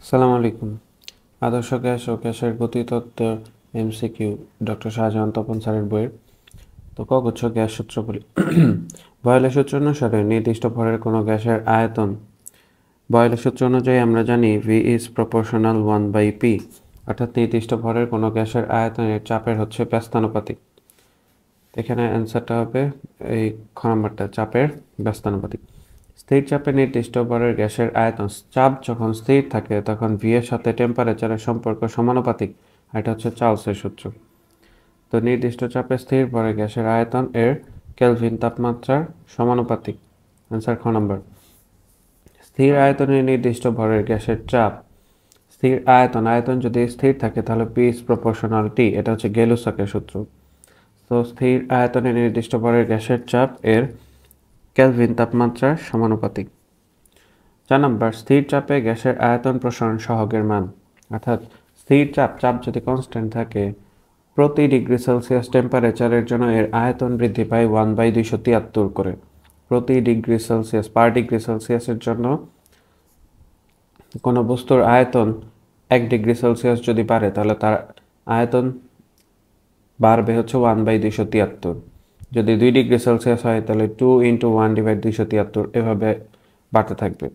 আসসালামু আলাইকুম। আদর্শ গ্যাস ও গ্যাসের গতিতত্ত্ব এমসিকিউ ডক্টর শাহজাহান তপন স্যারের বইয়ের। তো কগুচ্ছ গ্যাস সূত্র বলি। বয়লের সূত্র অনুসারে নির্দিষ্ট ভরের কোনো গ্যাসের আয়তন, বয়লের সূত্র অনুযায়ী আমরা জানি ভি ইজ প্রপোর্শনাল 1/p, অর্থাৎ নির্দিষ্ট ভরের কোনো গ্যাসের আয়তনের চাপের হচ্ছে ব্যস্তানুপাতিক। এখানে অ্যান্সারটা হবে এই খ নম্বরটা, চাপের ব্যস্তানুপাতিক। স্থির চাপে নির্দিষ্ট ভরের গ্যাসের আয়তন, চাপ যখন স্থির থাকে তখন ভি এর সাথে টেম্পারেচারের সম্পর্ক সমানুপাতিক। এটা হচ্ছে চার্লসের সূত্র। তো নির্দিষ্ট চাপে স্থির ভরের গ্যাসের আয়তন এর কেলভিন তাপমাত্রার সমানুপাতিক। অ্যান্সার খ নম্বর। স্থির আয়তনে নির্দিষ্ট ভরের গ্যাসের চাপ, স্থির আয়তন যদি স্থির থাকে তাহলে পি ইজ প্রপোর্শনাল টি, এটা হচ্ছে গেলুসাকের সূত্র। তো স্থির আয়তনে নির্দিষ্ট ভরের গ্যাসের চাপ এর কেলভিন তাপমাত্রার সমানুপাতিক। 4 নম্বর, স্থির চাপে গ্যাসের আয়তন প্রসারণ সহগের মান, অর্থাৎ স্থির চাপ যদি কনস্ট্যান্ট থাকে, প্রতি ডিগ্রি সেলসিয়াস টেম্পারেচারের জন্য এর আয়তন বৃদ্ধি পায় 1/273 করে। প্রতি ডিগ্রি সেলসিয়াস, পার ডিগ্রি সেলসিয়াসের জন্য কোনো বস্তুর আয়তন 1 ডিগ্রি সেলসিয়াস যদি বাড়ে তাহলে তার আয়তন বাড়বে হচ্ছে 1/273। যদি 2 ডিগ্রি সেলসিয়াস হয় তাহলে 2 × 1/273 এভাবে বাড়তে থাকবে।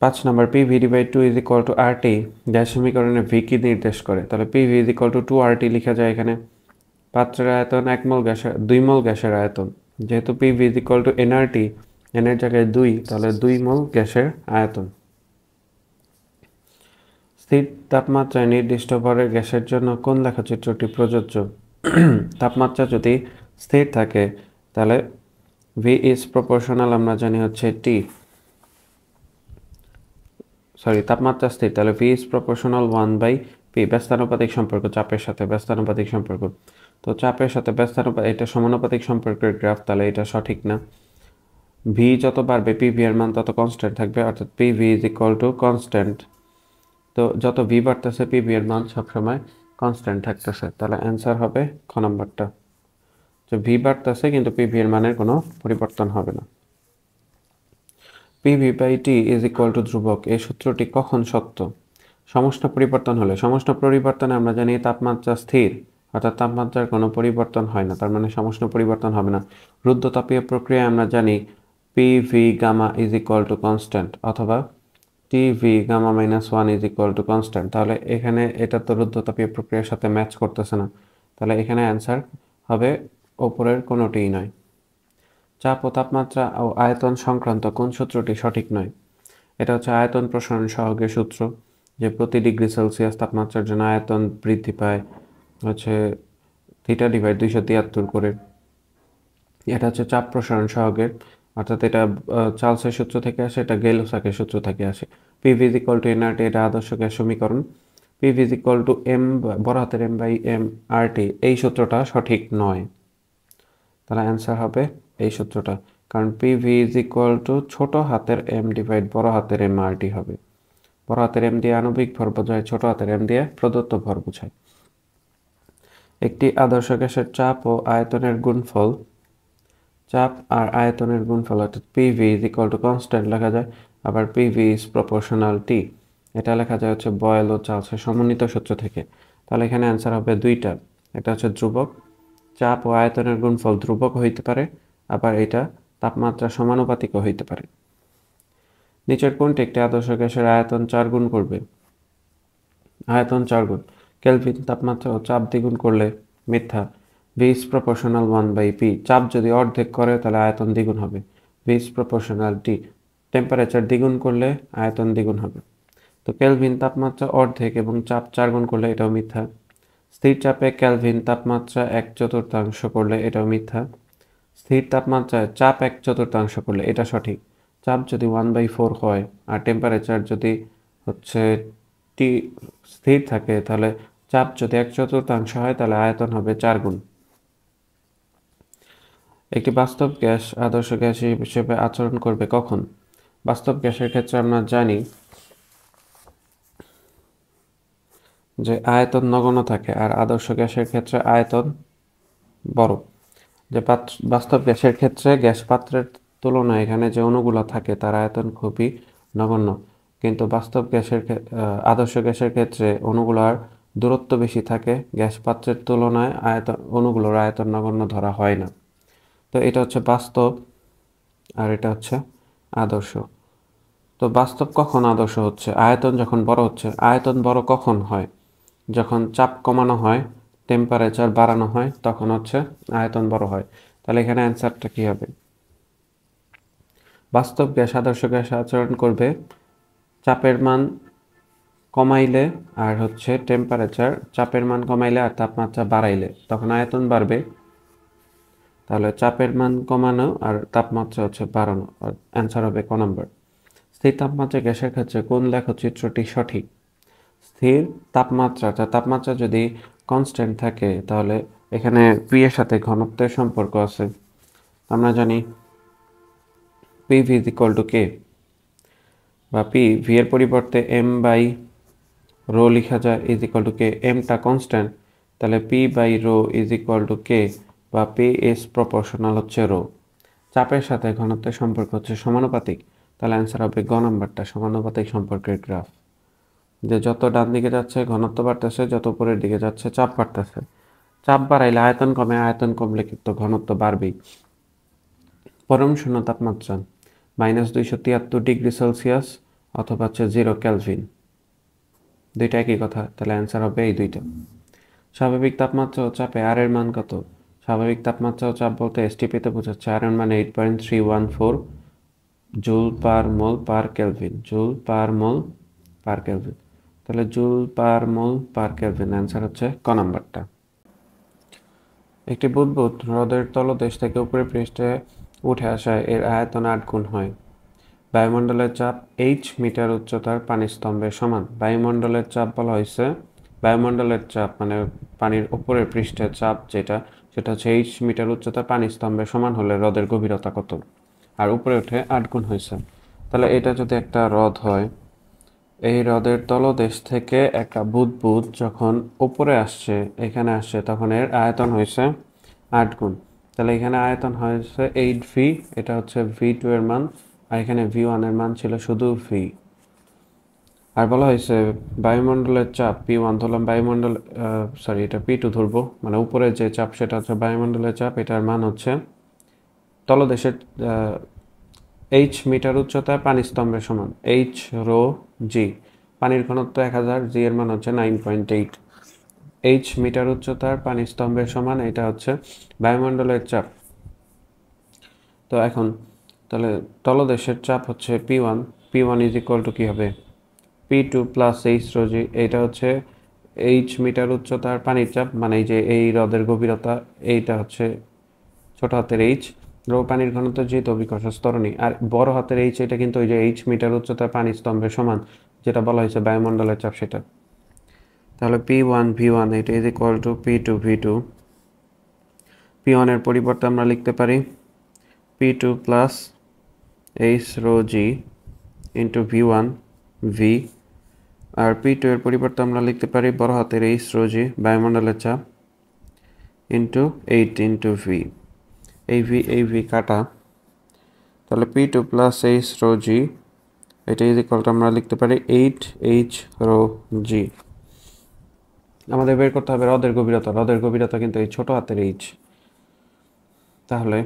5 নম্বর, PV/2 = RT গ্যাস সমীকরণে ভি কি নির্দেশ করে? তাহলে PV = 2RT লেখা যায় এখানে। পাত্রের আয়তন 1 মোল গ্যাসের 2 মোল গ্যাসের আয়তন, যেহেতু PV = nRT, n এর জায়গায় 2, তাহলে 2 মোল গ্যাসের আয়তন। স্থির তাপমাত্রায় নির্দিষ্ট ভরের গ্যাসের জন্য কোন লেখচিত্রটি প্রযোজ্য? তাপমাত্রা যদি স্থির থাকে তাহলে ভি ইজ প্রপোর্শনাল, আমরা জানি হচ্ছে টি, তাপমাত্রা স্থির তাহলে ভি ইজ প্রপোর্শনাল 1/p, ব্যস্তানুপাতিক সম্পর্ক, চাপের সাথে ব্যস্তানুপাতিক সম্পর্ক। তো চাপের সাথে ব্যস্তানুপাতিক, এটা সমানুপাতিক সম্পর্কের গ্রাফ, তাহলে এটা সঠিক না। ভি যত বাড়বে পিভি এর মান তত কনস্ট্যান্ট থাকবে, অর্থাৎ PV is equal to constant. তো যত ভি বাড়তেছে পিভি এর মান সবসময় কনস্ট্যান্ট থাকতেছে, তাহলে অ্যান্সার হবে খ নম্বরটা, যে ভি বাড়তেছে কিন্তু পিভি এর মানের কোনো পরিবর্তন হবে না। PV/T ইজ ইকুয়াল টু ধ্রুবক, এই সূত্রটি কখন সত্য? সমষ্ণ পরিবর্তন হলে। সমষ্ণ পরিবর্তনে আমরা জানি তাপমাত্রা স্থির, অর্থাৎ তাপমাত্রার কোনো পরিবর্তন হয় না, তার মানে সমষ্ণ পরিবর্তন হবে না। রুদ্ধতাপীয় প্রক্রিয়ায় আমরা জানি PV gamma is equal to constant, অথবা TV gamma -1 is equal to constant. তাহলে এখানে এটা তো রুদ্ধতাপীয় প্রক্রিয়ার সাথে ম্যাচ করতেছে না, তাহলে এখানে অ্যান্সার হবে ওপরের কোনোটিই নয়। চাপ ও তাপমাত্রা ও আয়তন সংক্রান্ত কোন সূত্রটি সঠিক নয়? এটা হচ্ছে আয়তন প্রসারণ সহগের সূত্র, যে প্রতি ডিগ্রি সেলসিয়াস তাপমাত্রার জন্য আয়তন বৃদ্ধি পায় হচ্ছে θ/273 করে। এটা হচ্ছে চাপ প্রসারণ সহগের, অর্থাৎ এটা চার্লসের সূত্র থেকে আসে, এটা গেলুসাকের সূত্র থেকে আসে। PV = nRT, এটা আদর্শ গ্যাস সমীকরণ। PV = m, বড় হাতের m/m RT, এই সূত্রটা সঠিক নয়, তাহলে অ্যান্সার হবে এই সূত্রটা, কারণ PV = ছোট হাতের m ডিভাইড বড় হাতের m RT হবে। বড় হাতের m দিয়ে আণবিক ভর বোঝায়, ছোট হাতের m দিয়ে প্রদত্ত ভর বোঝায়। একটি আদর্শ গ্যাসের চাপ ও আয়তনের গুণফল, চাপ আর আয়তনের গুণফল, অর্থাৎ PV = কনস্ট্যান্ট লেখা যায়, আবার PV ইজ প্রপোর্শনাল টি, এটা লেখা যায় হচ্ছে বয়েল ও চার্লসের সমন্বিত সূত্র থেকে। তাহলে এখানে অ্যান্সার হবে দুইটা, এটা হচ্ছে ধ্রুবক, চাপ ও আয়তনের গুণফল ধ্রুবক হইতে পারে, আবার এটা তাপমাত্রা সমানুপাতিকও হইতে পারে। নিচের কোনটি একটি আদর্শ গ্যাসের আয়তন 4 গুণ করবে? আয়তন 4 গুণ, কেলভিন তাপমাত্রা ও চাপ দ্বিগুণ করলে মিথ্যা। ভি ইজ প্রপোর্শনাল 1/p, চাপ যদি অর্ধেক করে তাহলে আয়তন দ্বিগুণ হবে। V is proportional T, temperature দ্বিগুণ করলে আয়তন দ্বিগুণ হবে। তো কেলভিন তাপমাত্রা অর্ধেক এবং চাপ 4 গুণ করলে এটাও মিথ্যা। স্থির চাপে কেলভিন তাপমাত্রা 1/4 করলে এটাও মিথ্যা। স্থির তাপমাত্রায় চাপ 1/4 করলে এটা সঠিক। চাপ যদি 1/4 হয় আর টেম্পারেচার যদি হচ্ছে টি স্থির থাকে, তাহলে চাপ যদি 1/4 হয় তাহলে আয়তন হবে 4 গুণ। একটি বাস্তব গ্যাস আদর্শ গ্যাস হিসেবে আচরণ করবে কখন? বাস্তব গ্যাসের ক্ষেত্রে আমরা জানি যে আয়তন নগণ্য থাকে, আর আদর্শ গ্যাসের ক্ষেত্রে আয়তন বড়। যে বাস্তব গ্যাসের ক্ষেত্রে গ্যাস পাত্রের তুলনায় এখানে যে অণুগুলো থাকে তার আয়তন খুবই নগণ্য। কিন্তু বাস্তব গ্যাসের আদর্শ গ্যাসের ক্ষেত্রে অণুগুলোর দূরত্ব বেশি থাকে, গ্যাস পাত্রের তুলনায় অণুগুলোর আয়তন নগণ্য ধরা হয় না। তো এটা হচ্ছে বাস্তব আর এটা হচ্ছে আদর্শ। তো বাস্তব কখন আদর্শ হচ্ছে? আয়তন যখন বড় হচ্ছে। আয়তন বড় কখন হয়? যখন চাপ কমানো হয়, টেম্পারেচার বাড়ানো হয়, তখন হচ্ছে আয়তন বড় হয়। তাহলে এখানে অ্যান্সারটা কী হবে? বাস্তব গ্যাস আদর্শ গ্যাস আচরণ করবে চাপের মান কমাইলে আর হচ্ছে টেম্পারেচার, চাপের মান কমাইলে আর তাপমাত্রা বাড়াইলে, তখন আয়তন বাড়বে। তাহলে চাপের মান কমানো আর তাপমাত্রা হচ্ছে বাড়ানো, আর অ্যান্সার হবে ক নম্বর। স্থির তাপমাত্রা গ্যাসের ক্ষেত্রে কোন লেখচিত্রটি সঠিক? স্থির তাপমাত্রা যদি কনস্ট্যান্ট থাকে তাহলে এখানে পি এর সাথে ঘনত্বের সম্পর্ক আছে। আমরা জানি P V is equal to K, বা পি ভি এর পরিবর্তে এম বাই রো লেখা যায় ইজ ইকুয়াল টু কে। এমটা কনস্ট্যান্ট, তাহলে P by rho is equal to K, বা পি ইজ প্রপোর্শনাল হচ্ছে রো। চাপের সাথে ঘনত্বের সম্পর্ক হচ্ছে সমানুপাতিক, তাহলে অ্যান্সার হবে গ নম্বরটা, সমানুপাতিক সম্পর্কের গ্রাফ। যে যত ডান দিকে যাচ্ছে ঘনত্ব বাড়তেছে, যত উপরের দিকে যাচ্ছে চাপ বাড়তেছে। চাপ বাড়াইলে আয়তন কমে, আয়তন কমলে কিন্তু ঘনত্ব বাড়বেই। পরম শূন্য তাপমাত্রা -273 ডিগ্রি সেলসিয়াস অথবা হচ্ছে 0 কেলভিন, দুইটা একই কথা, তাহলে অ্যান্সার হবে এই দুইটা। স্বাভাবিক তাপমাত্রা ও চাপে আর এর মান কত? স্বাভাবিক তাপমাত্রা ও চাপ বলতে এসটিপিতে বোঝাচ্ছে, আর এর মান 8.314 জুল পার মোল পার কেলভিন, জুল পার মোল পার কেলভিন। তাহলে জুল পার মোল পার কেলভিন, অ্যান্সার হচ্ছে ক নাম্বারটা। একটি বুদবুদ হ্রদের তলদেশ থেকে উপরের পৃষ্ঠে উঠে আসায় এর আয়তন 8 গুণ হয়। বায়ুমণ্ডলের চাপ h মিটার উচ্চতার পানির স্তম্ভের সমান। বায়ুমণ্ডলের চাপ বলা হয়েছে, বায়ুমণ্ডলের চাপ মানে পানির উপরের পৃষ্ঠের চাপ সেটা হচ্ছে h মিটার উচ্চতার পানির স্তম্ভের সমান হলে হ্রদের গভীরতা কত? আর উপরে উঠে 8 গুণ হয়েছে। তাহলে এটা যদি একটা হ্রদ হয়, এই হ্রদের তলদেশ থেকে একটা বুদবুদ যখন উপরে আসছে, এখানে আসছে, তখন এর আয়তন হয়েছে 8 গুণ। তাহলে এখানে আয়তন হয়েছে 8v, এটা হচ্ছে v2 এর মান, আর এখানে v1 এর মান ছিল শুধু v। আর বলা হয়েছে বায়ুমণ্ডলের চাপ p1 ধরলাম, বায়ুমণ্ডল এটা p2 ধরবো, মানে উপরে যে চাপ সেটা হচ্ছে বায়ুমণ্ডলের চাপ, এটার মান হচ্ছে তলদেশের h মিটার উচ্চতায় পানি স্তম্ভের সমান, h রো জি। পানির ঘনত্ব 1000, জি এর মান হচ্ছে 9.8। h মিটার উচ্চতার পানি স্তম্ভের সমান, এটা হচ্ছে বায়ুমণ্ডলের চাপ। তো এখন তাহলে তলদেশের চাপ হচ্ছে p1 ইজ ইকুয়াল টু কী হবে? p2 plus h rho g. এইটা হচ্ছে h মিটার উচ্চতার পানির চাপ, মানে এই যে এই হ্রদের গভীরতা, এইটা হচ্ছে ছোট হাতের h, রো পানির ঘনত্ব যেহেতু অভিকর্ষ ত্বরণী, আর বড় হাতের h এটা কিন্তু ওই যে h মিটার উচ্চতার পানি স্তম্ভের সমান, যেটা বলা হয়েছে বায়ুমণ্ডলের চাপ সেটা। তাহলে p1 v1 এটা is equal two p2 v2। p1 এর পরিবর্তে আমরা লিখতে পারি p2 প্লাস h রো জি ইন্টু v1 v, আর p2 এর পরিবর্তে আমরা লিখতে পারি বড় হাতের h রো জি বায়ুমণ্ডলের চাপ ইন্টু 8 ইন্টু v। এই v কাটা, তাহলে p2 plus h rho G এটা ইজ ইকুয়াল টু আমরা লিখতে পারি 8h রো জি। আমাদের বের করতে হবে হ্রদের গভীরতা, হ্রদের গভীরতা কিন্তু এই ছোট হাতের h। তাহলে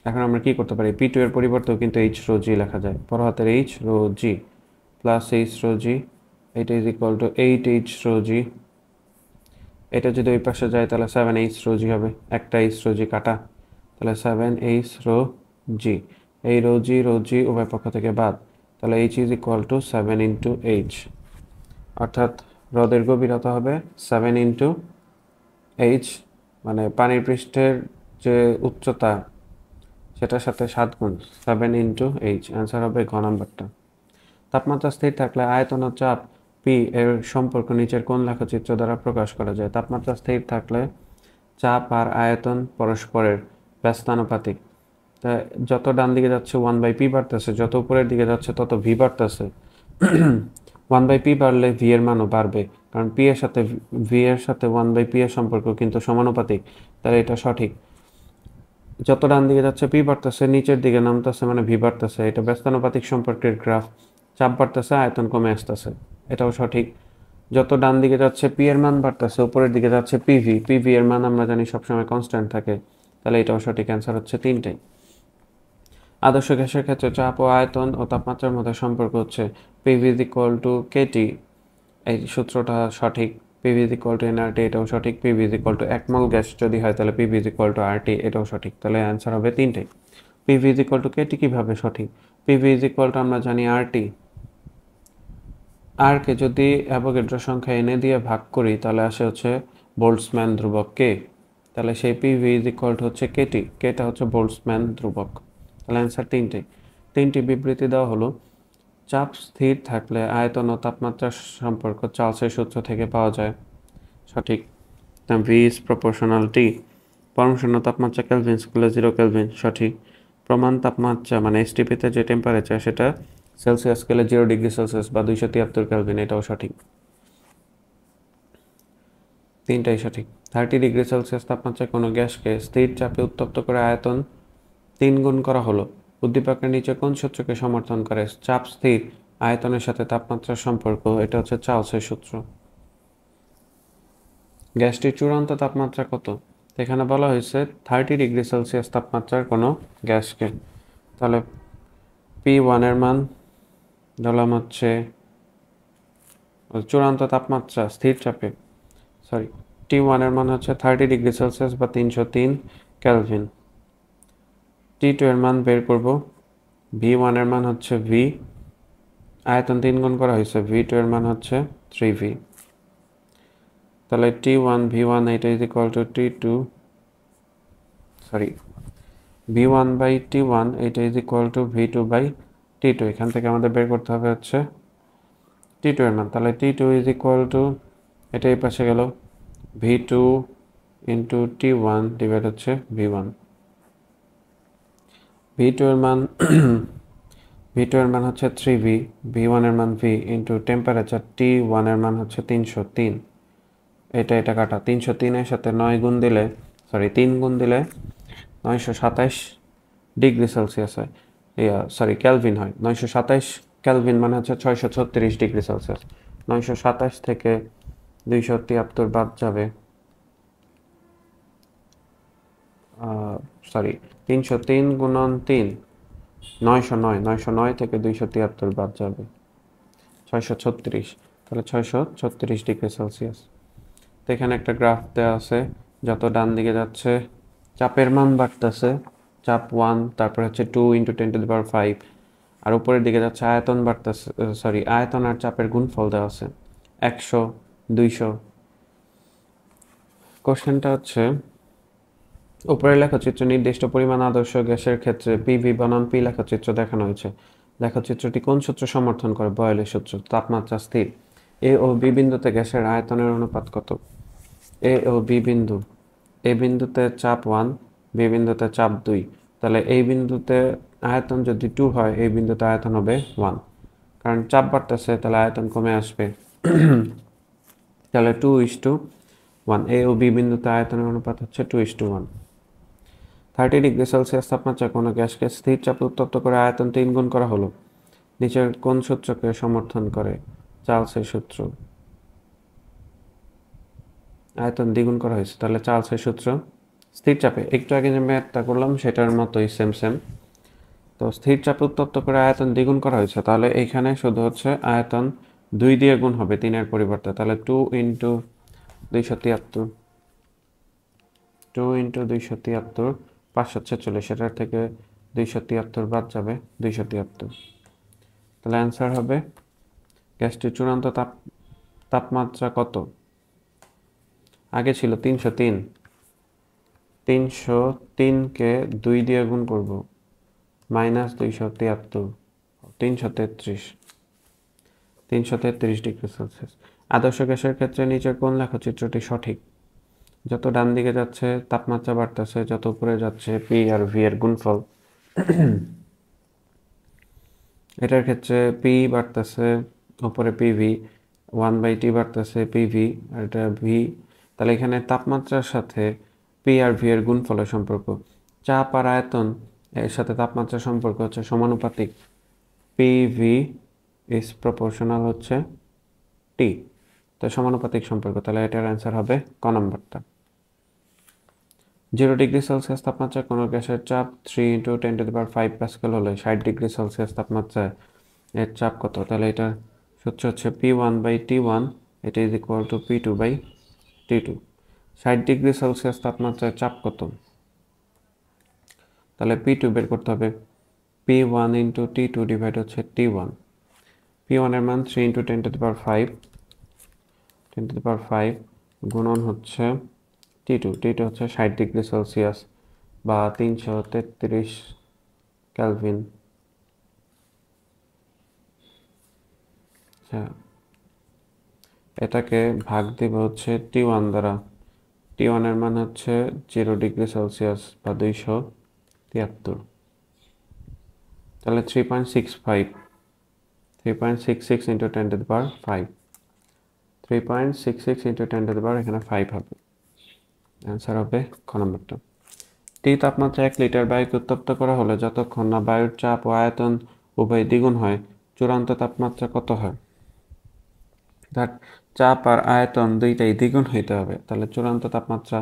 এখন আমরা কি করতে পারি? p2 এর পরিবর্তেও কিন্তু h রো জি লেখা যায়, বড় হাতের h rho G plus h rho G, এটা is equal to 8h rho G. এটা যদি ওই পাশে যায় তাহলে 7h রো জি হবে, একটা h রো জি কাটা, তাহলে 7h রো জি। এই রো জি উভয় পক্ষ থেকে বাদ, তাহলে h is equal two 7 into h, অর্থাৎ হ্রদের গভীরতা হবে 7 ইন্টু h, মানে পানির পৃষ্ঠের যে উচ্চতা সেটার সাথে 7 গুণ, 7 ইন্টু h, অ্যান্সার হবে ঘ নাম্বারটা। তাপমাত্রা স্থির থাকলে আয়তন ও চাপ পি এর সম্পর্ক নিচের কোন লেখচিত্র দ্বারা প্রকাশ করা যায়? তাপমাত্রা স্থির থাকলে চাপ আর আয়তন পরস্পরের ব্যস্তানুপাতিক। তা যত ডান দিকে যাচ্ছে 1/p বাড়তেছে, যত উপরের দিকে যাচ্ছে তত v বাড়তেছে। 1/p বাড়লে v এর মানও বাড়বে, কারণ p এর সাথে v এর সাথে 1/p এর সম্পর্ক কিন্তু সমানুপাতিক, তাহলে এটা সঠিক। যত ডান দিকে যাচ্ছে p বাড়তেছে, নিচের দিকে নামতেছে, মানে v বাড়তেছে, এটা ব্যস্তানুপাতিক সম্পর্কের গ্রাফ। চাপ বাড়তেছে, আয়তন কমে আসতেছে, এটাও সঠিক। যত ডান দিকে যাচ্ছে পি এর মান বাড়তেছে, উপরের দিকে যাচ্ছে পিভি, পিভি এর মান আমরা জানি সবসময় কনস্ট্যান্ট থাকে, তাহলে এটাও সঠিক। অ্যান্সার হচ্ছে তিনটাই। আদর্শ গ্যাসের ক্ষেত্রে চাপ ও আয়তন ও তাপমাত্রার মধ্যে সম্পর্ক হচ্ছে PV is equal to KT, এই সূত্রটা সঠিক। PV is equal to nRT, এটাও সঠিক। PV is equal to 1 mole gas যদি হয় তাহলে PV is equal to RT, এটাও সঠিক। তাহলে অ্যান্সার হবে তিনটাই। PV is equal to KT কীভাবে সঠিক? পিভি ইজ ইকুয়াল টু আমরা জানি আরটি, আরকে যদি অ্যাভোগাড্রো সংখ্যা এনে দিয়ে ভাগ করি তাহলে আসে হচ্ছে বোল্টজম্যান ধ্রুবক কে, তাহলে সেই পিভি ইজ ইকুয়াল টু হচ্ছে কেটি, কেটা হচ্ছে বোল্টজম্যান ধ্রুবক। তাহলে অ্যান্সার তিনটেই। তিনটি বিবৃতি দেওয়া হলো। চাপ স্থির থাকলে আয়তন ও তাপমাত্রার সম্পর্ক চার্লসের সূত্র থেকে পাওয়া যায়, সঠিক। ভি ইজ প্রপোর্শনাল টি। পরমশূন্য তাপমাত্রা কেলভিন স্কেলে 0 কেলভিন, সঠিক। প্রমাণ তাপমাত্রা মানে এসটিপিতে যে টেম্পারেচার সেটা সেলসিয়াস স্কেলে 0 ডিগ্রি সেলসিয়াস বা 273 কেলভিন, এটাও সঠিক। তিনটাই সঠিক। 30 ডিগ্রি সেলসিয়াস তাপমাত্রায় কোনো গ্যাসকে স্থির চাপে উত্তপ্ত করে আয়তন 3 গুণ করা হলো। উদ্দীপকের নিচে কোন সূত্রকে সমর্থন করে? চাপ স্থির, আয়তনের সাথে তাপমাত্রার সম্পর্ক, এটা হচ্ছে চার্লসের সূত্র। গ্যাসটির চূড়ান্ত তাপমাত্রা কত? এখানে বলা হয়েছে 30 ডিগ্রি সেলসিয়াস তাপমাত্রার কোনো গ্যাসকে, তাহলে P1 এর মান ধরলাম হচ্ছে চূড়ান্ত তাপমাত্রা স্থির চাপে, সরি, T1 এর মান হচ্ছে 30 ডিগ্রি সেলসিয়াস বা 303 কেলভিন। T2 এর মান বের করব। V1 এর মান হচ্ছে V, আয়তন 3 গুণ করা হয়েছে, V2 এর মান হচ্ছে 3V। তাহলে T1 V1 এটা is equal to T2, sorry, V1 by T1 এটা is equal two V2 by T2। এখান থেকে আমাদের বের করতে হবে হচ্ছে T2 এর মান। তাহলে T2 ইজ ইকুয়াল টু, এটা এই পাশে গেল, V2 ইন্টু T1 ডিভাইড হচ্ছে V1। V2 এর মান V2 এর মান হচ্ছে 3V, V1 এর মান V ইন্টু টেম্পারেচার T1 এর মান হচ্ছে 303। এটা কাটা, 303 এর সাথে 9 গুণ দিলে, সরি 3 গুণ দিলে 927 ডিগ্রি সেলসিয়াস হয়, সরি ক্যালভিন হয়। 927 ক্যালভিন মানে হচ্ছে 636 ডিগ্রি সেলসিয়াস। 927 থেকে 273 বাদ যাবে, সরি 303 গুণন 3, 909, 909 থেকে 273 বাদ যাবে 636, তাহলে 636 ডিগ্রি সেলসিয়াস। তো এখানে একটা গ্রাফ দেওয়া আছে, যত ডান দিকে যাচ্ছে চাপের মান বাড়তেছে, চাপ 1, তারপর হচ্ছে 2 ইন্টু 10⁵, আর উপরের দিকে যাচ্ছে আয়তন বাড়তেছে, সরি আয়তন আর চাপের গুণফল দেওয়া আছে 100, 200। কোশ্চেনটা হচ্ছে উপরের লেখচিত্র নির্দিষ্ট পরিমাণ আদর্শ গ্যাসের ক্ষেত্রে পিভি বনাম পি লেখচিত্র দেখানো হয়েছে। লেখচিত্রটি কোন সূত্র সমর্থন করে? বয়েলের সূত্র। তাপমাত্রা স্থির। এ ও বি বিন্দুতে গ্যাসের আয়তনের অনুপাত কত? এ ও বি বিন্দু, এ বিন্দুতে চাপ 1, বি বিন্দুতে চাপ 2, তাহলে এই বিন্দুতে আয়তন যদি 2 হয় এই বিন্দুতে আয়তন হবে 1, কারণ চাপ বাড়তেছে তাহলে আয়তন কমে আসবে। তাহলে 2:1। এ ও বি বিন্দুতে আয়তনের অনুপাত হচ্ছে 2:1। 30 ডিগ্রি সেলসিয়াস তাপমাত্রায় কোনো গ্যাসকে স্থির চাপে উত্তপ্ত করে আয়তন 3 গুণ করা হলো। নিচের কোন সূত্রকে সমর্থন করে? চার্লসের সূত্র। আয়তন দ্বিগুণ করা হয়েছে, তাহলে চার্লসের সূত্র। স্থির চাপে একটু আগে যে ম্যাথটা করলাম সেটার মতোই সেম। তো স্থির চাপে উত্তপ্ত করে আয়তন দ্বিগুণ করা হয়েছে, তাহলে এইখানে শুধু হচ্ছে আয়তন 2 দিয়ে গুণ হবে 3-এর পরিবর্তে, তাহলে 2 ইন্টু 273, 2 ইন্টু 273, 546, সেটার থেকে 273 বাদ যাবে 273। তাহলে অ্যান্সার হবে গ্যাসটির চূড়ান্ত তাপমাত্রা কত? আগে ছিল 303, 303কে 2 দিয়ে গুণ করব, মাইনাস 273, 333 ডিগ্রি সেলসিয়াস। আদর্শ গ্যাসের ক্ষেত্রে নিচের কোন লেখচিত্রটি সঠিক? যত ডান দিকে যাচ্ছে তাপমাত্রা বাড়তেছে, যত উপরে যাচ্ছে পি আর ভি এর গুণফল। এটার ক্ষেত্রে পি বাড়তেছে, উপরে পিভি, 1/T বাড়তেছে পিভি, আর এটা ভি। তাহলে এখানে তাপমাত্রার সাথে পি আর ভি এর গুণফলের সম্পর্ক। চাপ আর আয়তন এর সাথে তাপমাত্রার সম্পর্ক হচ্ছে সমানুপাতিক, পিভি ইজ প্রপোর্শনাল হচ্ছে টি, তো সমানুপাতিক সম্পর্ক, তাহলে এটার অ্যান্সার হবে ক নম্বরটা। 0°C তাপমাত্রায় কোনো গ্যাসের চাপ 3 × 10⁵ প্যাসকেল হলে 60°C তাপমাত্রায় এর চাপ কত? তাহলে এটা সূত্র হচ্ছে P1/T1, এটা is equal two P2/T2। 60°C তাপমাত্রায় চাপ কত? তাহলে P2 বের করতে হবে, P1 × T2 ডিভাইড হচ্ছে T1। P1 এর মান 3 × 10⁵ গুণন হচ্ছে T2 হচ্ছে 60°C বা 333 কেলভিন। আচ্ছা, এটাকে ভাগ দিব হচ্ছে T1 দ্বারা। T1 এর মান হচ্ছে 0°C বা 273, তাহলে 3.66 × 10⁵ 3.66 × 10⁵ এখানে 5 হবে, অ্যান্সার হবে খ নম্বরটা। টি তাপমাত্রা 1 লিটার বায়ুকে উত্তপ্ত করা হলে যতক্ষণ না বায়ুর চাপ ও আয়তন উভয় দ্বিগুণ হয় চূড়ান্ত তাপমাত্রা কত হয়? তার চাপ আর আয়তন দুইটাই দ্বিগুণ হইতে হবে, তাহলে চূড়ান্ত তাপমাত্রা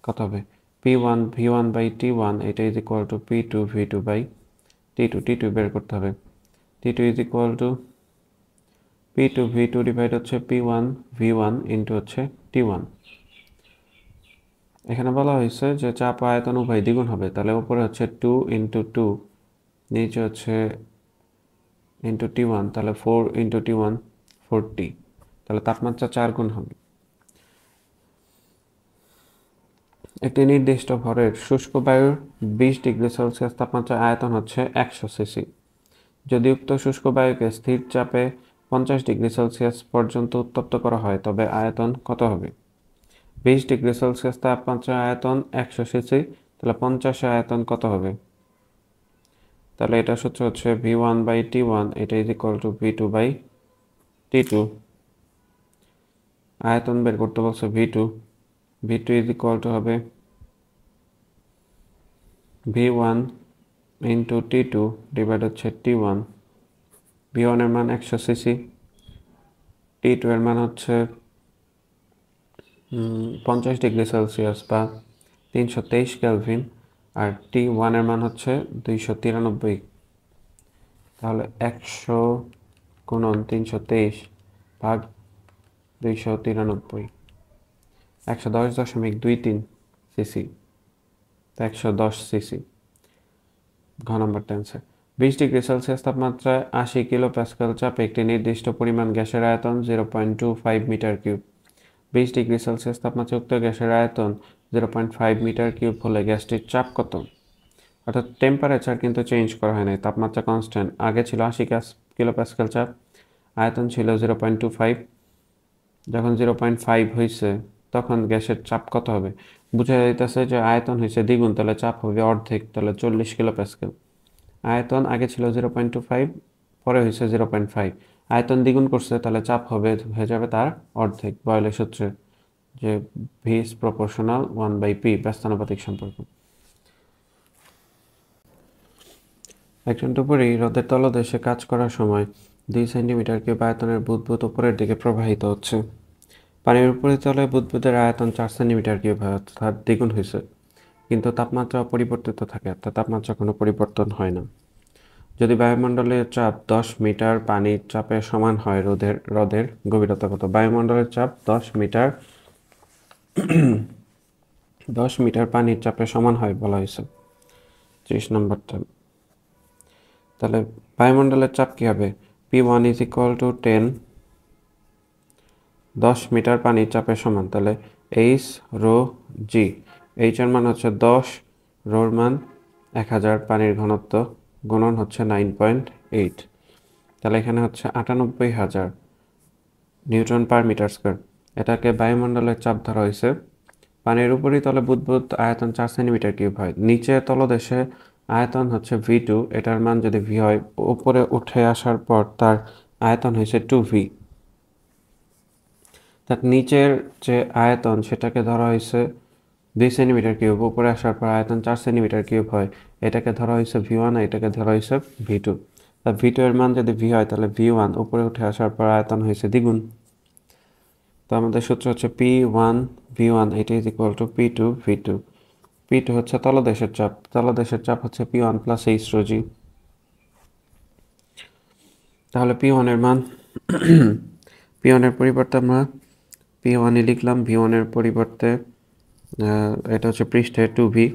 কত হবে? P1V1/T1, এটা is equal two P2V2/T2। T2 বের করতে হবে, T2 is equal two P2V2 divide হচ্ছে P1V1 ইন্টু হচ্ছে T1। এখানে বলা হয়েছে যে চাপ আয়তন উভয় দ্বিগুণ হবে, তাহলে উপরে হচ্ছে 2 × 2, নিচে হচ্ছে ইন্টু T1, তাহলে 4 × T1 40, তাহলে তাপমাত্রা 4 গুণ হবে। একটি নির্দিষ্ট ভরের শুষ্ক বায়ুর 20°C তাপমাত্রায় আয়তন হচ্ছে 100 সিসি। যদি উক্ত শুষ্ক বায়ুকে স্থির চাপে 50°C পর্যন্ত উত্তপ্ত করা হয় তবে আয়তন কত হবে? 20°C তাপমাত্রায় আয়তন 100 সিসি, তাহলে 50 আয়তন কত হবে? তাহলে এটা সূত্র হচ্ছে V1/T1, এটা ইজ ইকুয়াল টু V2/T2। আয়তন বের করতে বলছে V2 ইজ ইকুয়াল টু হবে V1 × T2 ডিভাইড হচ্ছে T1। V1 এর মান 100 সিসি, T2 এর মান হচ্ছে 50°C বা 323 কেলভিন, আর T1 এর মান হচ্ছে 293, তাহলে 100 গুণন 323 ভাগ 293, 110.23 সিসি, তো 110 সিসি, ঘ নম্বরটা অ্যান্সার। 20°C তাপমাত্রায় 80 কিলো প্যাসকেল চাপে একটি নির্দিষ্ট পরিমাণ গ্যাসের আয়তন 0.25 মিটার কিউব। 20°C তাপমাত্রায় উক্ত গ্যাসের আয়তন 0.5 মিটার কিউব হলে গ্যাসটির চাপ কত? অর্থাৎ টেম্পারেচার কিন্তু চেঞ্জ করা হয় নাই, তাপমাত্রা কনস্ট্যান্ট। আগে ছিল 80 কিলো প্যাসকেল চাপ, আয়তন ছিল 0.25, যখন 0.5 হয়েছে তখন গ্যাসের চাপ কত হবে? বুঝা যাইতেছে যে আয়তন হয়েছে দ্বিগুণ, তাহলে চাপ হবে অর্ধেক, তাহলে 40 কিলো প্যাসকেল। আয়তন আগে ছিল 0.25, পরে হয়েছে 0.5, আয়তন দ্বিগুণ করছে, তাহলে চাপ হয়ে যাবে তার অর্ধেক, বয়লের সূত্রে যে V is proportional 1/P, ব্যস্তানুপাতিক সম্পর্ক। একজন ডুবুরি হ্রদের তলদেশে কাজ করার সময় 2 সেন্টিমিটার কিউব আয়তনের বুদবুদ উপরের দিকে প্রবাহিত হচ্ছে। পানির উপরিতলে বুদবুদের আয়তন 4 সেন্টিমিটার কিউব হয়, অর্থাৎ দ্বিগুণ হয়েছে, কিন্তু তাপমাত্রা অপরিবর্তিত থাকে, অর্থাৎ তাপমাত্রা কোনো পরিবর্তন হয় না। যদি বায়ুমণ্ডলের চাপ 10 মিটার পানির চাপের সমান হয় হ্রদের গভীরতা কত? বায়ুমণ্ডলের চাপ 10 মিটার পানির চাপের সমান হয় বলা হয়েছে 30 নম্বরটা। তাহলে বায়ুমণ্ডলের চাপ কী হবে? P1 is equal to 10, 10 metre পানির চাপের সমান, তাহলে H রো জি। H এর মান হচ্ছে 10, রোর মান 1000, পানির ঘনত্ব গুণন হচ্ছে 9.8, তাহলে এখানে হচ্ছে 98,000 নিউটন পার মিটার স্কোয়ার। এটাকে বায়ুমণ্ডলের চাপ ধরা হয়েছে। পানির উপরিতলে বুদবুদ আয়তন 4 সেন্টিমিটার কিউব হয়, নিচে তলদেশে আয়তন হচ্ছে V2, এটার মান যদি V হয়, উপরে উঠে আসার পর তার আয়তন হয়েছে 2V। তার নিচের যে আয়তন সেটাকে ধরা হয়েছে 2 সেন্টিমিটার কিউব, উপরে আসার পর আয়তন 4 সেন্টিমিটার কিউব হয়, এটাকে ধরা হয়েছে V1, এটাকে ধরা হয়েছে V2। তা ভি টু এর মান যদি ভি হয় তাহলে ভি ওয়ান উপরে উঠে আসার পর আয়তন হয়েছে দ্বিগুণ। তো আমাদের সূত্র হচ্ছে পি ওয়ান ভি ওয়ান এটা is equal to P two V two. P two হচ্ছে তলদেশের চাপ, তলদেশের চাপ হচ্ছে P one plus H rho G. তাহলে পি ওয়ানের মান পি ওয়ানের পরিবর্তে আমরা পি ওয়ানই লিখলাম, ভি ওয়ানের পরিবর্তে এটা হচ্ছে পৃষ্ঠে টু ভি,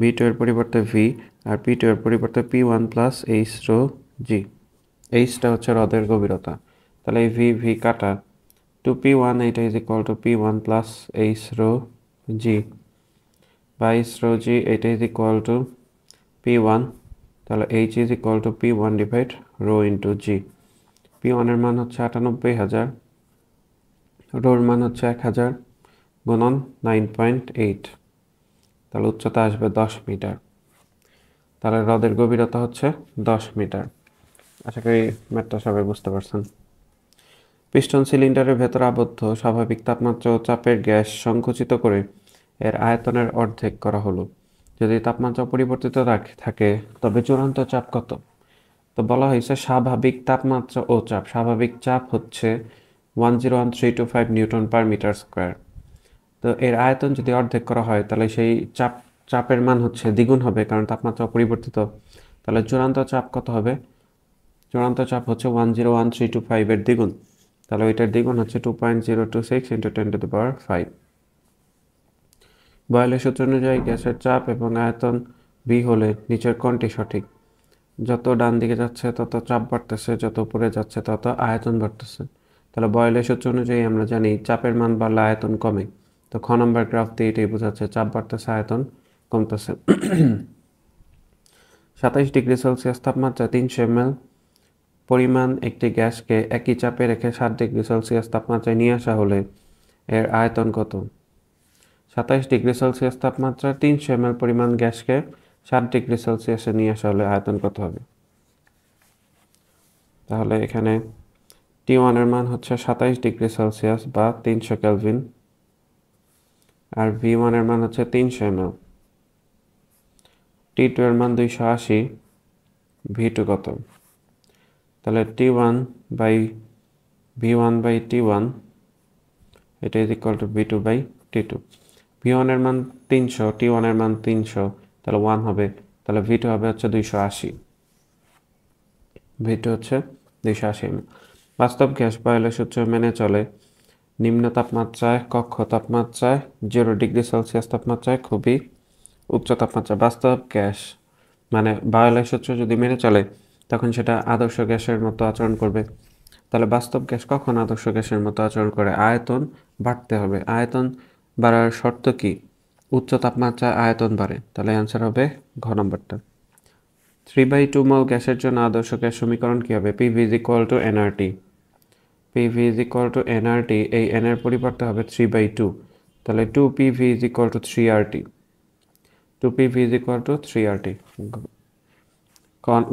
ভি টু এর পরিবর্তে ভি, আর পি টু এর পরিবর্তে P one plus H rho g. এইচটা হচ্ছে হ্রদের গভীরতা। তাহলে এই ভি ভি কাটা, টু পি ওয়ান এইটা is equal to P one plus H rho g বা এইচ রো জি এইটা is equal to P one. তাহলে H is equal to P one divide rho into g. P ওয়ানের মান হচ্ছে 98,000, রোর মান হচ্ছে 1000 গুণন 9.8, তাহলে উচ্চতা আসবে 10 মিটার। তাহলে হ্রদের গভীরতা হচ্ছে 10 মিটার। আশা করি ম্যাথটা সবাই বুঝতে পারছেন। পিস্টন সিলিন্ডারের ভেতর আবদ্ধ স্বাভাবিক তাপমাত্রা ও চাপের গ্যাস সংকুচিত করে এর আয়তনের অর্ধেক করা হলো। যদি তাপমাত্রা পরিবর্তিত থাকে তবে চূড়ান্ত চাপ কত? তো বলা হয়েছে স্বাভাবিক তাপমাত্রা ও চাপ। স্বাভাবিক চাপ হচ্ছে 101,325 নিউটন পার মিটার স্কোয়ার। তো এর আয়তন যদি অর্ধেক করা হয় তাহলে সেই চাপের মান হচ্ছে দ্বিগুণ হবে, কারণ তাপমাত্রা পরিবর্তিত। তাহলে চূড়ান্ত চাপ কত হবে? চূড়ান্ত চাপ হচ্ছে 101,325 এর দ্বিগুণ। তাহলে ওইটার দ্বিগুণ হচ্ছে 2.026 ইন্টু 10⁵। বয়েলের সূত্র অনুযায়ী গ্যাসের চাপ এবং আয়তন ভি হলে নিচের কোনটি সঠিক? যত ডান দিকে যাচ্ছে তত চাপ বাড়তেছে, যত উপরে যাচ্ছে তত আয়তন বাড়তেছে। তাহলে বয়েলের সূত্র অনুযায়ী আমরা জানি চাপের মান বাড়লে আয়তন কমে। তো খ নম্বর গ্রাফ দিয়ে এটাই বোঝাচ্ছে চাপ বাড়তেছে আয়তন কমতেছে। 27 ডিগ্রি সেলসিয়াস তাপমাত্রা 300 ml পরিমাণ একটি গ্যাসকে একই চাপে রেখে 7 ডিগ্রি সেলসিয়াস তাপমাত্রায় নিয়ে আসা হলে এর আয়তন কত? 27 ডিগ্রি সেলসিয়াস তাপমাত্রা 300 ml পরিমাণ গ্যাসকে 7 ডিগ্রি সেলসিয়াসে নিয়ে আসা হলে আয়তন কত হবে? তাহলে এখানে টি ওয়ানের মান হচ্ছে 27 ডিগ্রি সেলসিয়াস বা 300 কেলভিন, আর ভি ওয়ানের মান হচ্ছে 300 ml। টি টু এর মান 280, ভি টু কত? তাহলে T one by V one by T one এটা is equal to V two by T two. V ওয়ানের মান 300, টি ওয়ানের মান 300, তাহলে 1 হবে। তাহলে ভি টু হবে হচ্ছে 280, ভি টু হচ্ছে 280 ml। বাস্তব গ্যাস বয়েলের সূত্র মেনে চলে নিম্ন তাপমাত্রায়, কক্ষ তাপমাত্রায়, 0 ডিগ্রি সেলসিয়াস তাপমাত্রায়, খুবই উচ্চ তাপমাত্রা। বাস্তব গ্যাস মানে বয়েলের সূত্র যদি মেনে চলে তখন সেটা আদর্শ গ্যাসের মতো আচরণ করবে। তাহলে বাস্তব গ্যাস কখন আদর্শ গ্যাসের মতো আচরণ করে? আয়তন বাড়তে হবে। আয়তন বাড়ার শর্ত কি? উচ্চ তাপমাত্রায় আয়তন বাড়ে। তাহলে অ্যান্সার হবে ঘ নম্বরটা। 3/2 মল গ্যাসের জন্য আদর্শ গ্যাস সমীকরণ কি হবে? PV is equal to nRT. PV is equal to nRT, এই এন এর পরিবর্তে হবে 3/2। তাহলে 2PV is equal two 3RT। 2PV is equal two 3RT।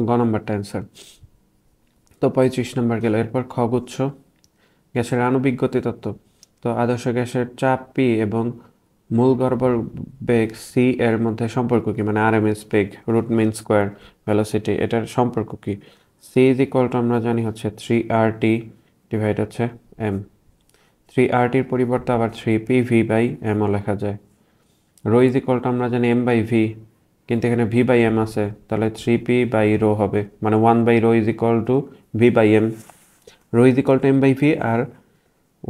গ নম্বরটা অ্যান্সার। তো 35 নম্বর গেল। এরপর খ গুচ্ছ গ্যাসের আণবিক গতিতত্ত্ব। তো আদর্শ গ্যাসের চাপ পি এবং মূল গড়বড় বেগ সি এর মধ্যে সম্পর্ক কি? মানে আরএমএস বেগ, রুট মিন স্কোয়ার ভেলোসিটি, এটার সম্পর্ক কি? সি ইজ ইকুয়াল টু আমরা জানি হচ্ছে 3RT ডিভাইড হচ্ছে এম। 3RTর পরিবর্তে আবার 3PV বাই এমও লেখা যায়। রো ইজ ইকুয়াল টু আমরা জানি M/V, কিন্তু এখানে V বাই এম আছে, তাহলে 3P বাই রো হবে, মানে 1/ρ is equal to V by M. Rho is equal to M/V আর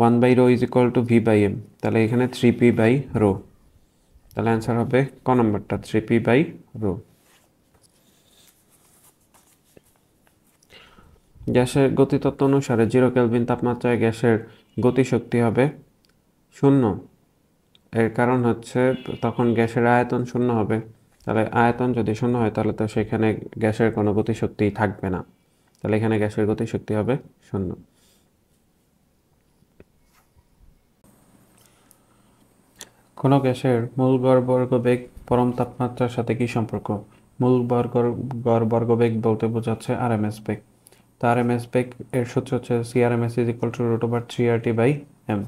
1/ρ is equal to V by M, তাহলে এখানে 3P বাই রো। তাহলে অ্যান্সার হবে ক নম্বরটা 3P বাই রো। গ্যাসের গতিতত্ত্ব অনুসারে 0 কেলভিন তাপমাত্রায় গ্যাসের গতিশক্তি হবে 0। এর কারণ হচ্ছে তখন গ্যাসের আয়তন 0 হবে। তাহলে আয়তন যদি 0 হয় তাহলে তো সেখানে গ্যাসের কোনো গতিশক্তি থাকবে না। তাহলে এখানে গ্যাসের গতিশক্তি হবে 0। কোনো গ্যাসের মূল গড় বর্গবেগ পরম তাপমাত্রার সাথে কি সম্পর্ক? মূল গড় বর্গবেগ বলতে বোঝাচ্ছে আরএমএস বেগ। তো আরএমএস বেগ এর সূত্র হচ্ছে CRMS is equal two √3RT/m।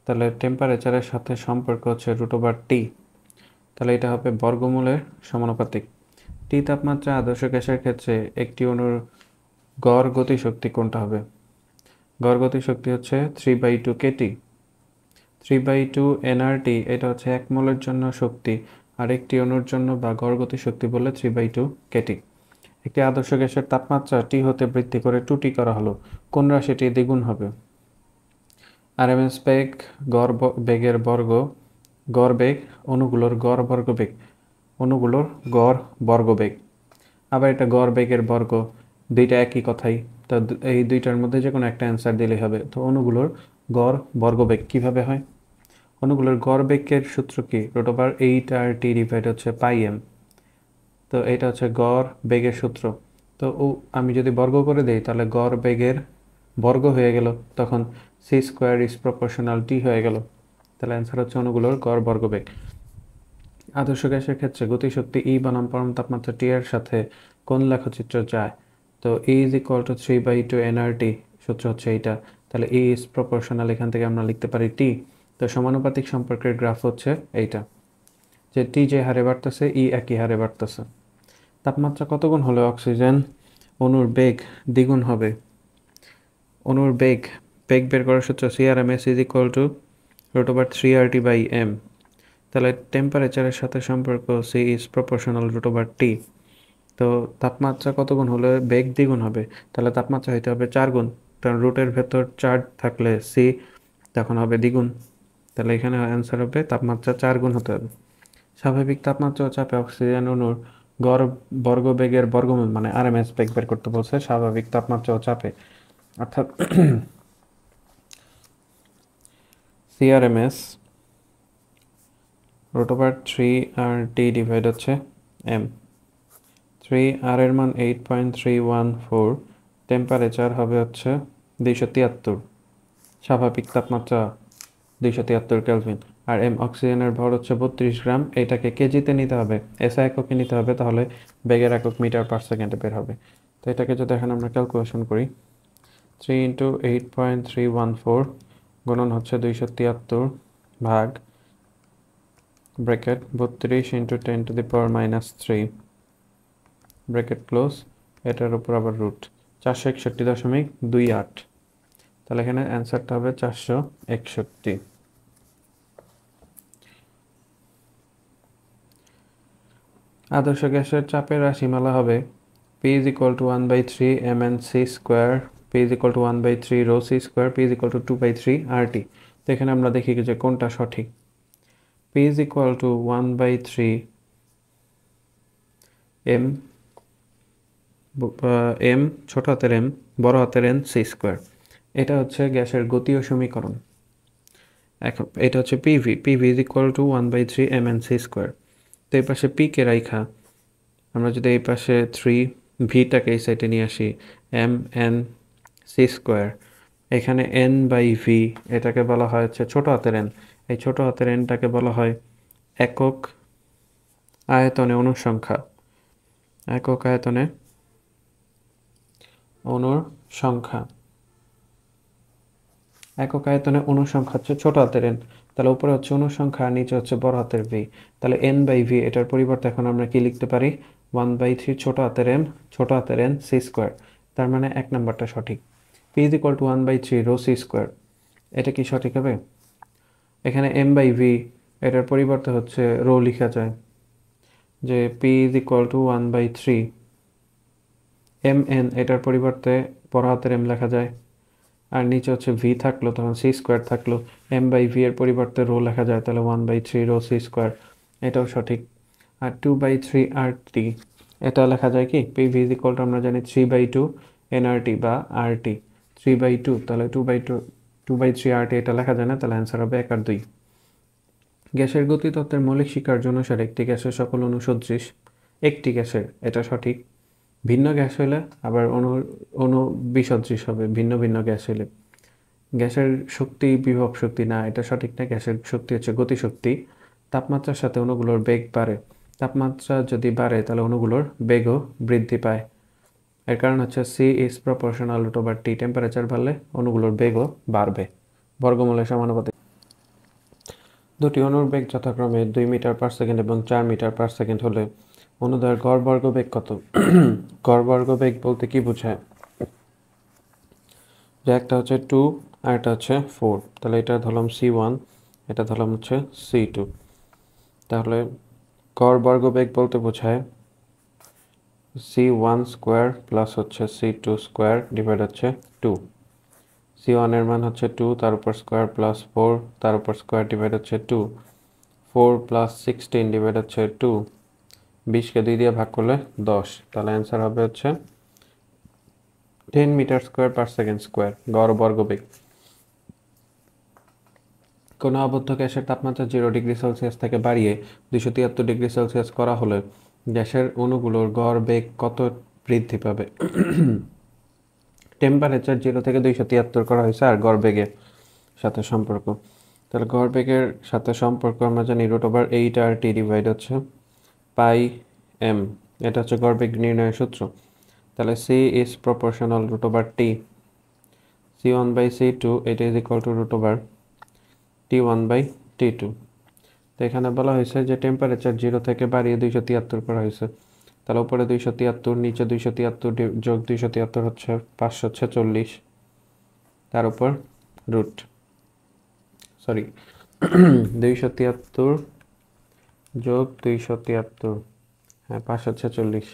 তাহলে টেম্পারেচারের সাথে সম্পর্ক হচ্ছে √T। তাহলে এটা হবে বর্গমূলের সমানুপাতিক। টি তাপমাত্রা আদর্শ গ্যাসের ক্ষেত্রে একটি অণুর গড় গতিশক্তি কোনটা হবে? গড় গতিশক্তি হচ্ছে 3/2 কেটি। 3/2 এনআরটি, এটা হচ্ছে 1 মোলের জন্য শক্তি, আর একটি অণুর জন্য বা গড় গতিশক্তি বললে 3/2 কেটি। একটি আদর্শ গ্যাসের তাপমাত্রা টি হতে বৃদ্ধি করে 2T করা হলো, কোন রাশিটি দ্বিগুণ হবে? আরএমএস বেগ, গড় বেগের বর্গ, গড় বেগ, অণুগুলোর গড় বর্গবেগ, অণুগুলোর গড় বর্গবেগ। আবার এটা গড় বেগের বর্গ, দুইটা একই কথাই। তো এই দুইটার মধ্যে যে কোনো একটা অ্যান্সার দিলেই হবে। তো অণুগুলোর গড় বর্গবেগ কিভাবে হয়? অণুগুলোর গড় বেগের সূত্র কি? √8RT ডিভাইড হচ্ছে πm। তো এটা হচ্ছে গড় বেগের সূত্র। তো আমি যদি বর্গ করে দেই তাহলে গড় বেগের বর্গ হয়ে গেল, তখন c² ইজ প্রপোর্শনাল t হয়ে গেল। তাহলে অ্যান্সার হচ্ছে অণুগুলোর গড় বর্গবেগ। আদর্শ গ্যাসের ক্ষেত্রে গতিশক্তি E বনাম পরম তাপমাত্রা T এর সাথে কোন লেখচিত্র যায়? তো E is equal to 3/2 nRT, সূত্র হচ্ছে এইটা। তাহলে E is proportional, এখান থেকে আমরা লিখতে পারি T। তো সমানুপাতিক সম্পর্কের গ্রাফ হচ্ছে এইটা, যে T যে হারে বাড়তেছে E একই হারে বাড়তেছে। তাপমাত্রা কত গুণ হলে অক্সিজেন অণুর বেগ দ্বিগুণ হবে? অণুর বেগ বের করার সূত্র CRMS is equal to √3RT/m। তাহলে টেম্পারেচারের সাথে সম্পর্ক C is proportional √T। তো তাপমাত্রা কত গুণ হলে বেগ দ্বিগুণ হবে? তাহলে তাপমাত্রা হইতে হবে 4 গুণ, কারণ রুটের ভেতর 4 থাকলে C তখন হবে দ্বিগুণ। তাহলে এখানে অ্যান্সার হবে তাপমাত্রা 4 গুণ হতে হবে। স্বাভাবিক তাপমাত্রা ও চাপে অক্সিজেন অণুর গড় বর্গবেগের বর্গমূল, মানে আরএমএস বেগ বের করতে বলছে স্বাভাবিক তাপমাত্রা ও চাপে, অর্থাৎ CRMS √3RT ডিভাইড হচ্ছে m। 3 r এর মান 8.314, টেম্পারেচার হবে হচ্ছে 273, স্বাভাবিক তাপমাত্রা 273 কেলভিন, আর অক্সিজেনের ভর হচ্ছে 32 গ্রাম। এটাকে কেজিতে নিতে হবে, SI এককে নিতে হবে, তাহলে বেগের একক মিটার পার সেকেন্ডে বের হবে। তো এটাকে যদি এখন আমরা ক্যালকুলেশন করি, 3 × 8.314 গুণন হচ্ছে 273 ভাগ ব্র্যাকেট 32 × 10⁻³ ব্র্যাকেট ক্লোজ, এটার উপর আবার রুট 461.28। তাহলে এখানে অ্যান্সারটা হবে 461। আদর্শ গ্যাসের চাপের রাশিমালা হবে P is equal to 1/3 mnc², P is equal to 1/3 ρc², P is equal to 2/3 RT। তো এখানে আমরা দেখি যে কোনটা সঠিক। P is equal to 1/3 m ছোট হাতের m বড় হাতের n c²। এটা হচ্ছে গ্যাসের গতীয় সমীকরণ। এখন এটা হচ্ছে PV is equal to 1/3 mnc²। তো এই পাশে P কে রাইখা আমরা যদি এই পাশে 3v-টাকে এই সাইডে নিয়ে আসি, mnc², এখানে n/v, এটাকে বলা হয় হচ্ছে ছোট হাতের n। এই ছোট হাতের nটাকে বলা হয় একক আয়তনে অণুর সংখ্যা। একক আয়তনে অণুর সংখ্যা, একক আয়তনে অণুর সংখ্যা হচ্ছে ছোট হাতের n। তাহলে উপরে হচ্ছে অণুর সংখ্যা আর নিচে হচ্ছে বড় হাতের v। তাহলে n/v, এটার পরিবর্তে এখন আমরা কি লিখতে পারি? 1/3 ছোট হাতের m ছোট হাতের n c²। তার মানে 1 নাম্বারটা সঠিক। P is equal to 1/3 ρc², এটা কি সঠিক হবে? এখানে m/v, এটার পরিবর্তে হচ্ছে রো লিখা যায়, যে P is equal to 1/3 mn, এটার পরিবর্তে বড় হাতের m লেখা যায়, আর নিচে হচ্ছে v থাকলো, তখন c² থাকলো, m/v এর পরিবর্তে রো লেখা যায়, তাহলে 1/3 ρc², এটাও সঠিক। আর 2/3 RT, এটা লেখা যায় কি? PV is equal to আমরা জানি 3/2 nRT বা RT, 3/2, তাহলে 2/3 RT এটা লেখা যায় না, তাহলে অ্যান্সার হবে 1 আর 2। গ্যাসের গতিতত্ত্বের মৌলিক স্বীকার্য অনুসারে একটি গ্যাসের সকল অণু সদৃশ একটি গ্যাসের, এটা সঠিক। ভিন্ন গ্যাস হলে আবার অণু বিসদৃশ হবে, ভিন্ন ভিন্ন গ্যাস হলে। গ্যাসের শক্তি বিভব শক্তি না, এটা সঠিক না। গ্যাসের শক্তি হচ্ছে গতিশক্তি। তাপমাত্রার সাথে অণুগুলোর বেগ বাড়ে। তাপমাত্রা যদি বাড়ে তাহলে অণুগুলোর বেগও বৃদ্ধি পায়। এর কারণ হচ্ছে C is proportional √T, temperature বাড়লে অণুগুলোর বেগও বাড়বে, বর্গমূলের সমানুপাতিক। দুটি অণুর বেগ যথাক্রমে 2 মিটার পার সেকেন্ড এবং 4 মিটার পার সেকেন্ড হলে অনুদয়ের গড় বর্গবেগ কত? গড় বর্গবেগ বলতে কি বোঝায়? যে একটা হচ্ছে 2 আর একটা হচ্ছে 4, তাহলে এটা ধরলাম C1, এটা ধরলাম হচ্ছে C2। তাহলে গড় বর্গবেগ বলতে বোঝায় C1 স্কোয়ার প্লাস হচ্ছে C2 স্কোয়ার ডিভাইড হচ্ছে 2। C1 এর মান হচ্ছে 2, তার উপর স্কোয়ার প্লাস 4, তার উপর স্কোয়ার ডিভাইড হচ্ছে 2। 4 প্লাস 16 ডিভাইড হচ্ছে 2। 20কে 2 দিয়ে ভাগ করলে 10, তাহলে অ্যান্সার হবে হচ্ছে 10 metre square per second square গড় বর্গবেগ। কোনো আবদ্ধ গ্যাসের তাপমাত্রা 0°C থেকে বাড়িয়ে 273°C করা হলে গ্যাসের অণুগুলোর গড় বেগ কত বৃদ্ধি পাবে? টেম্পারেচার 0 থেকে 273 করা হয়েছে আর গড় বেগের সাথে সম্পর্ক। তাহলে গড় বেগের সাথে সম্পর্ক আমরা জানি √8RT ডিভাইড হচ্ছে পাই এম, এটা হচ্ছে গড় বেগ নির্ণয়ের সূত্র। তাহলে C is proportional √T, C1/C2 এটা ইজ ইকুয়াল টু √T1/T2। তো এখানে বলা হয়েছে যে টেম্পারেচার 0 থেকে বাড়িয়ে 273 করা হয়েছে, তাহলে উপরে 273, নিচে 273 যোগ 273 হচ্ছে 546, তার উপর রুট 273 যোগ 273, হ্যাঁ 546,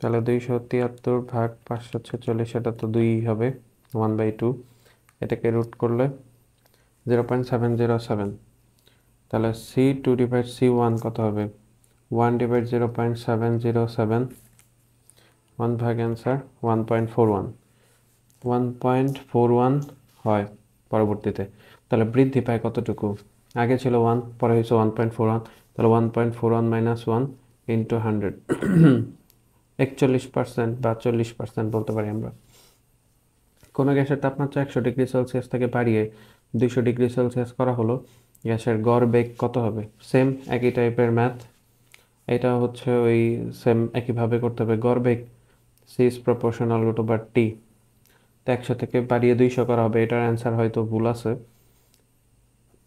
তাহলে 273 ভাগ 546, এটা তো 2 হবে, 1/2, এটাকে রুট করলে 0.707, তাহলে C2 ডিভাইড C1 কত হবে? 1 ডিভাইড 0.707, 1 ভাগ অ্যান্সার 1.41, 1.41 হয় পরবর্তীতে। তাহলে বৃদ্ধি পায় কতটুকু? আগে ছিল 1, পরে হয়েছে 1.41, তাহলে 1.41 মাইনাস 1 ইন্টু 100, 41% বা 40% বলতে পারি আমরা। কোনো গ্যাসের তাপমাত্রা 100°C থেকে বাড়িয়ে 200°C করা হলো, গ্যাসের গড় বেগ কত হবে? সেম একই টাইপের ম্যাথ, এটা হচ্ছে ওই সেম একইভাবে করতে হবে। গড় বেগ C is proportional √T, তো 100 থেকে বাড়িয়ে 200 করা হবে। এটার অ্যান্সার হয়তো ভুল আছে,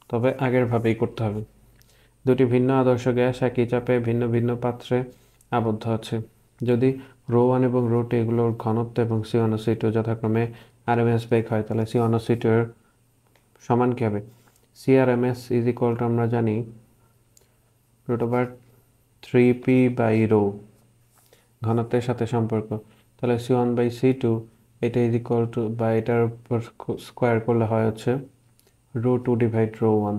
তবে আগের ভাবেই করতে হবে। দুটি ভিন্ন আদর্শ গ্যাস একই চাপে ভিন্ন ভিন্ন পাত্রে আবদ্ধ আছে। যদি ρ1 এবং ρ2 এগুলোর ঘনত্ব এবং C1 ও C2 যথাক্রমে RMS বেগ হয়, তাহলে C1 ও C2 এর সমান কী হবে? CRMS ইজ ইকুয়াল টু আমরা জানি √3p/ρ, ঘনত্বের সাথে সম্পর্ক। তাহলে C1/C2 এটা ইজ ইকুয়াল টু, বা এটার উপর স্কোয়ার করলে হয় হচ্ছে ρ2 ডিভাইড ρ1।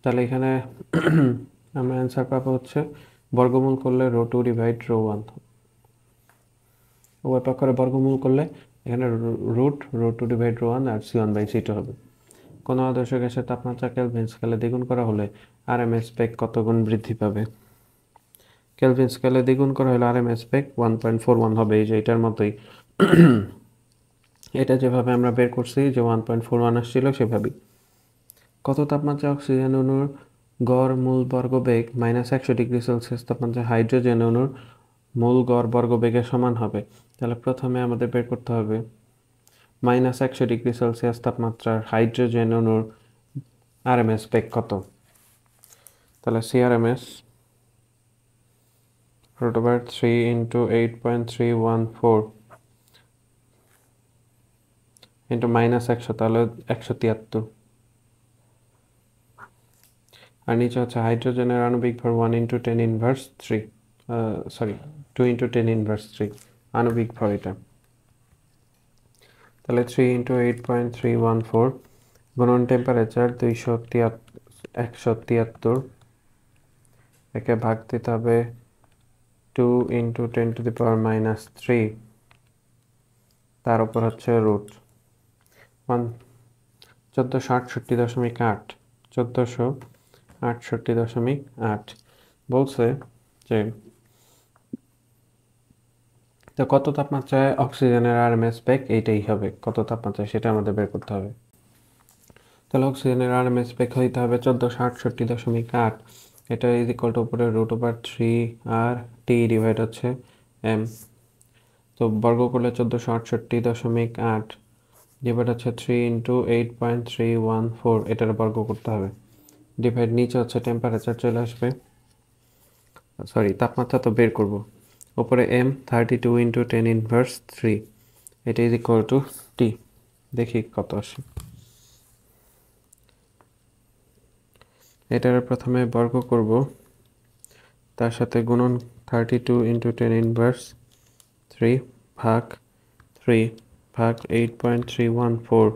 তাহলে এখানে আমরা অ্যান্সার পাবো হচ্ছে বর্গমূল করলে ρ2 ডিভাইড ρ1, উভয় পক্ষের বর্গমূল করলে এখানে √2 ডিভাইড ρ1 আর C1/C2 হবে। কোনো আদর্শ গ্যাসের তাপমাত্রা কেলভিন স্কেলে দ্বিগুণ করা হলে RMS বেগ কত গুণ বৃদ্ধি পাবে? কেলভিন স্কেলে দ্বিগুণ করা হলে RMS বেগ 1.41 হবে, এই যে এটার মতোই। এটা যেভাবে আমরা বের করছি যে 1.41 আসছিল সেভাবেই। কত তাপমাত্রায় অক্সিজেন অণুর গড় মূল বর্গবেগ -100°C তাপমাত্রায় হাইড্রোজেন অণুর মূল গড় বর্গবেগের সমান হবে? তাহলে প্রথমে আমাদের বের করতে হবে -100°C তাপমাত্রার হাইড্রোজেন অণুর RMS বেগ কত। তাহলে CRMS √3 ইন্টু 8.314 ইন্টু -100, তাহলে 173, আর নিচে হচ্ছে হাইড্রোজেনের আণবিক ভর 1 ইন্টু 10 ইনভার্স 3, 2 ইন্টু 10 ইনভার্স 3 আণবিক ভর এটা। তাহলে 3 ইন্টু 8.314 গুণন টেম্পারেচার 173, একে ভাগ দিতে হবে 2 ইন্টু 10⁻³ তার উপর হচ্ছে রুট 1468.8, 1468.8 বলছে যে তো কত তাপমাত্রায় অক্সিজেনের RMS বেগ এইটাই হবে, কত তাপমাত্রায় সেটা আমাদের বের করতে হবে। তাহলে অক্সিজেনের RMS বেগ হইতে হবে 1468.8, এটা ইজ ইকুয়াল টু উপরে √3RT ডিভাইড হচ্ছে M, তো বর্গ করলে 1468.8 ডিভাইড হচ্ছে 3 ইন্টু 8.314, এটার বর্গ করতে হবে, ডিভাইড নিচে হচ্ছে টেম্পারেচার চলে আসবে সরি তাপমাত্রা তো বের করব, উপরে m 32 ইন্টু 10 ইনভার্স 3, এটা ইজ ইকুয়াল টু t। দেখি কত আসে। এটার প্রথমে বর্গ করব, তার সাথে গুণন 32 ইন্টু 10 ইনভার্স 3 ভাগ 3 ভাগ 8.314,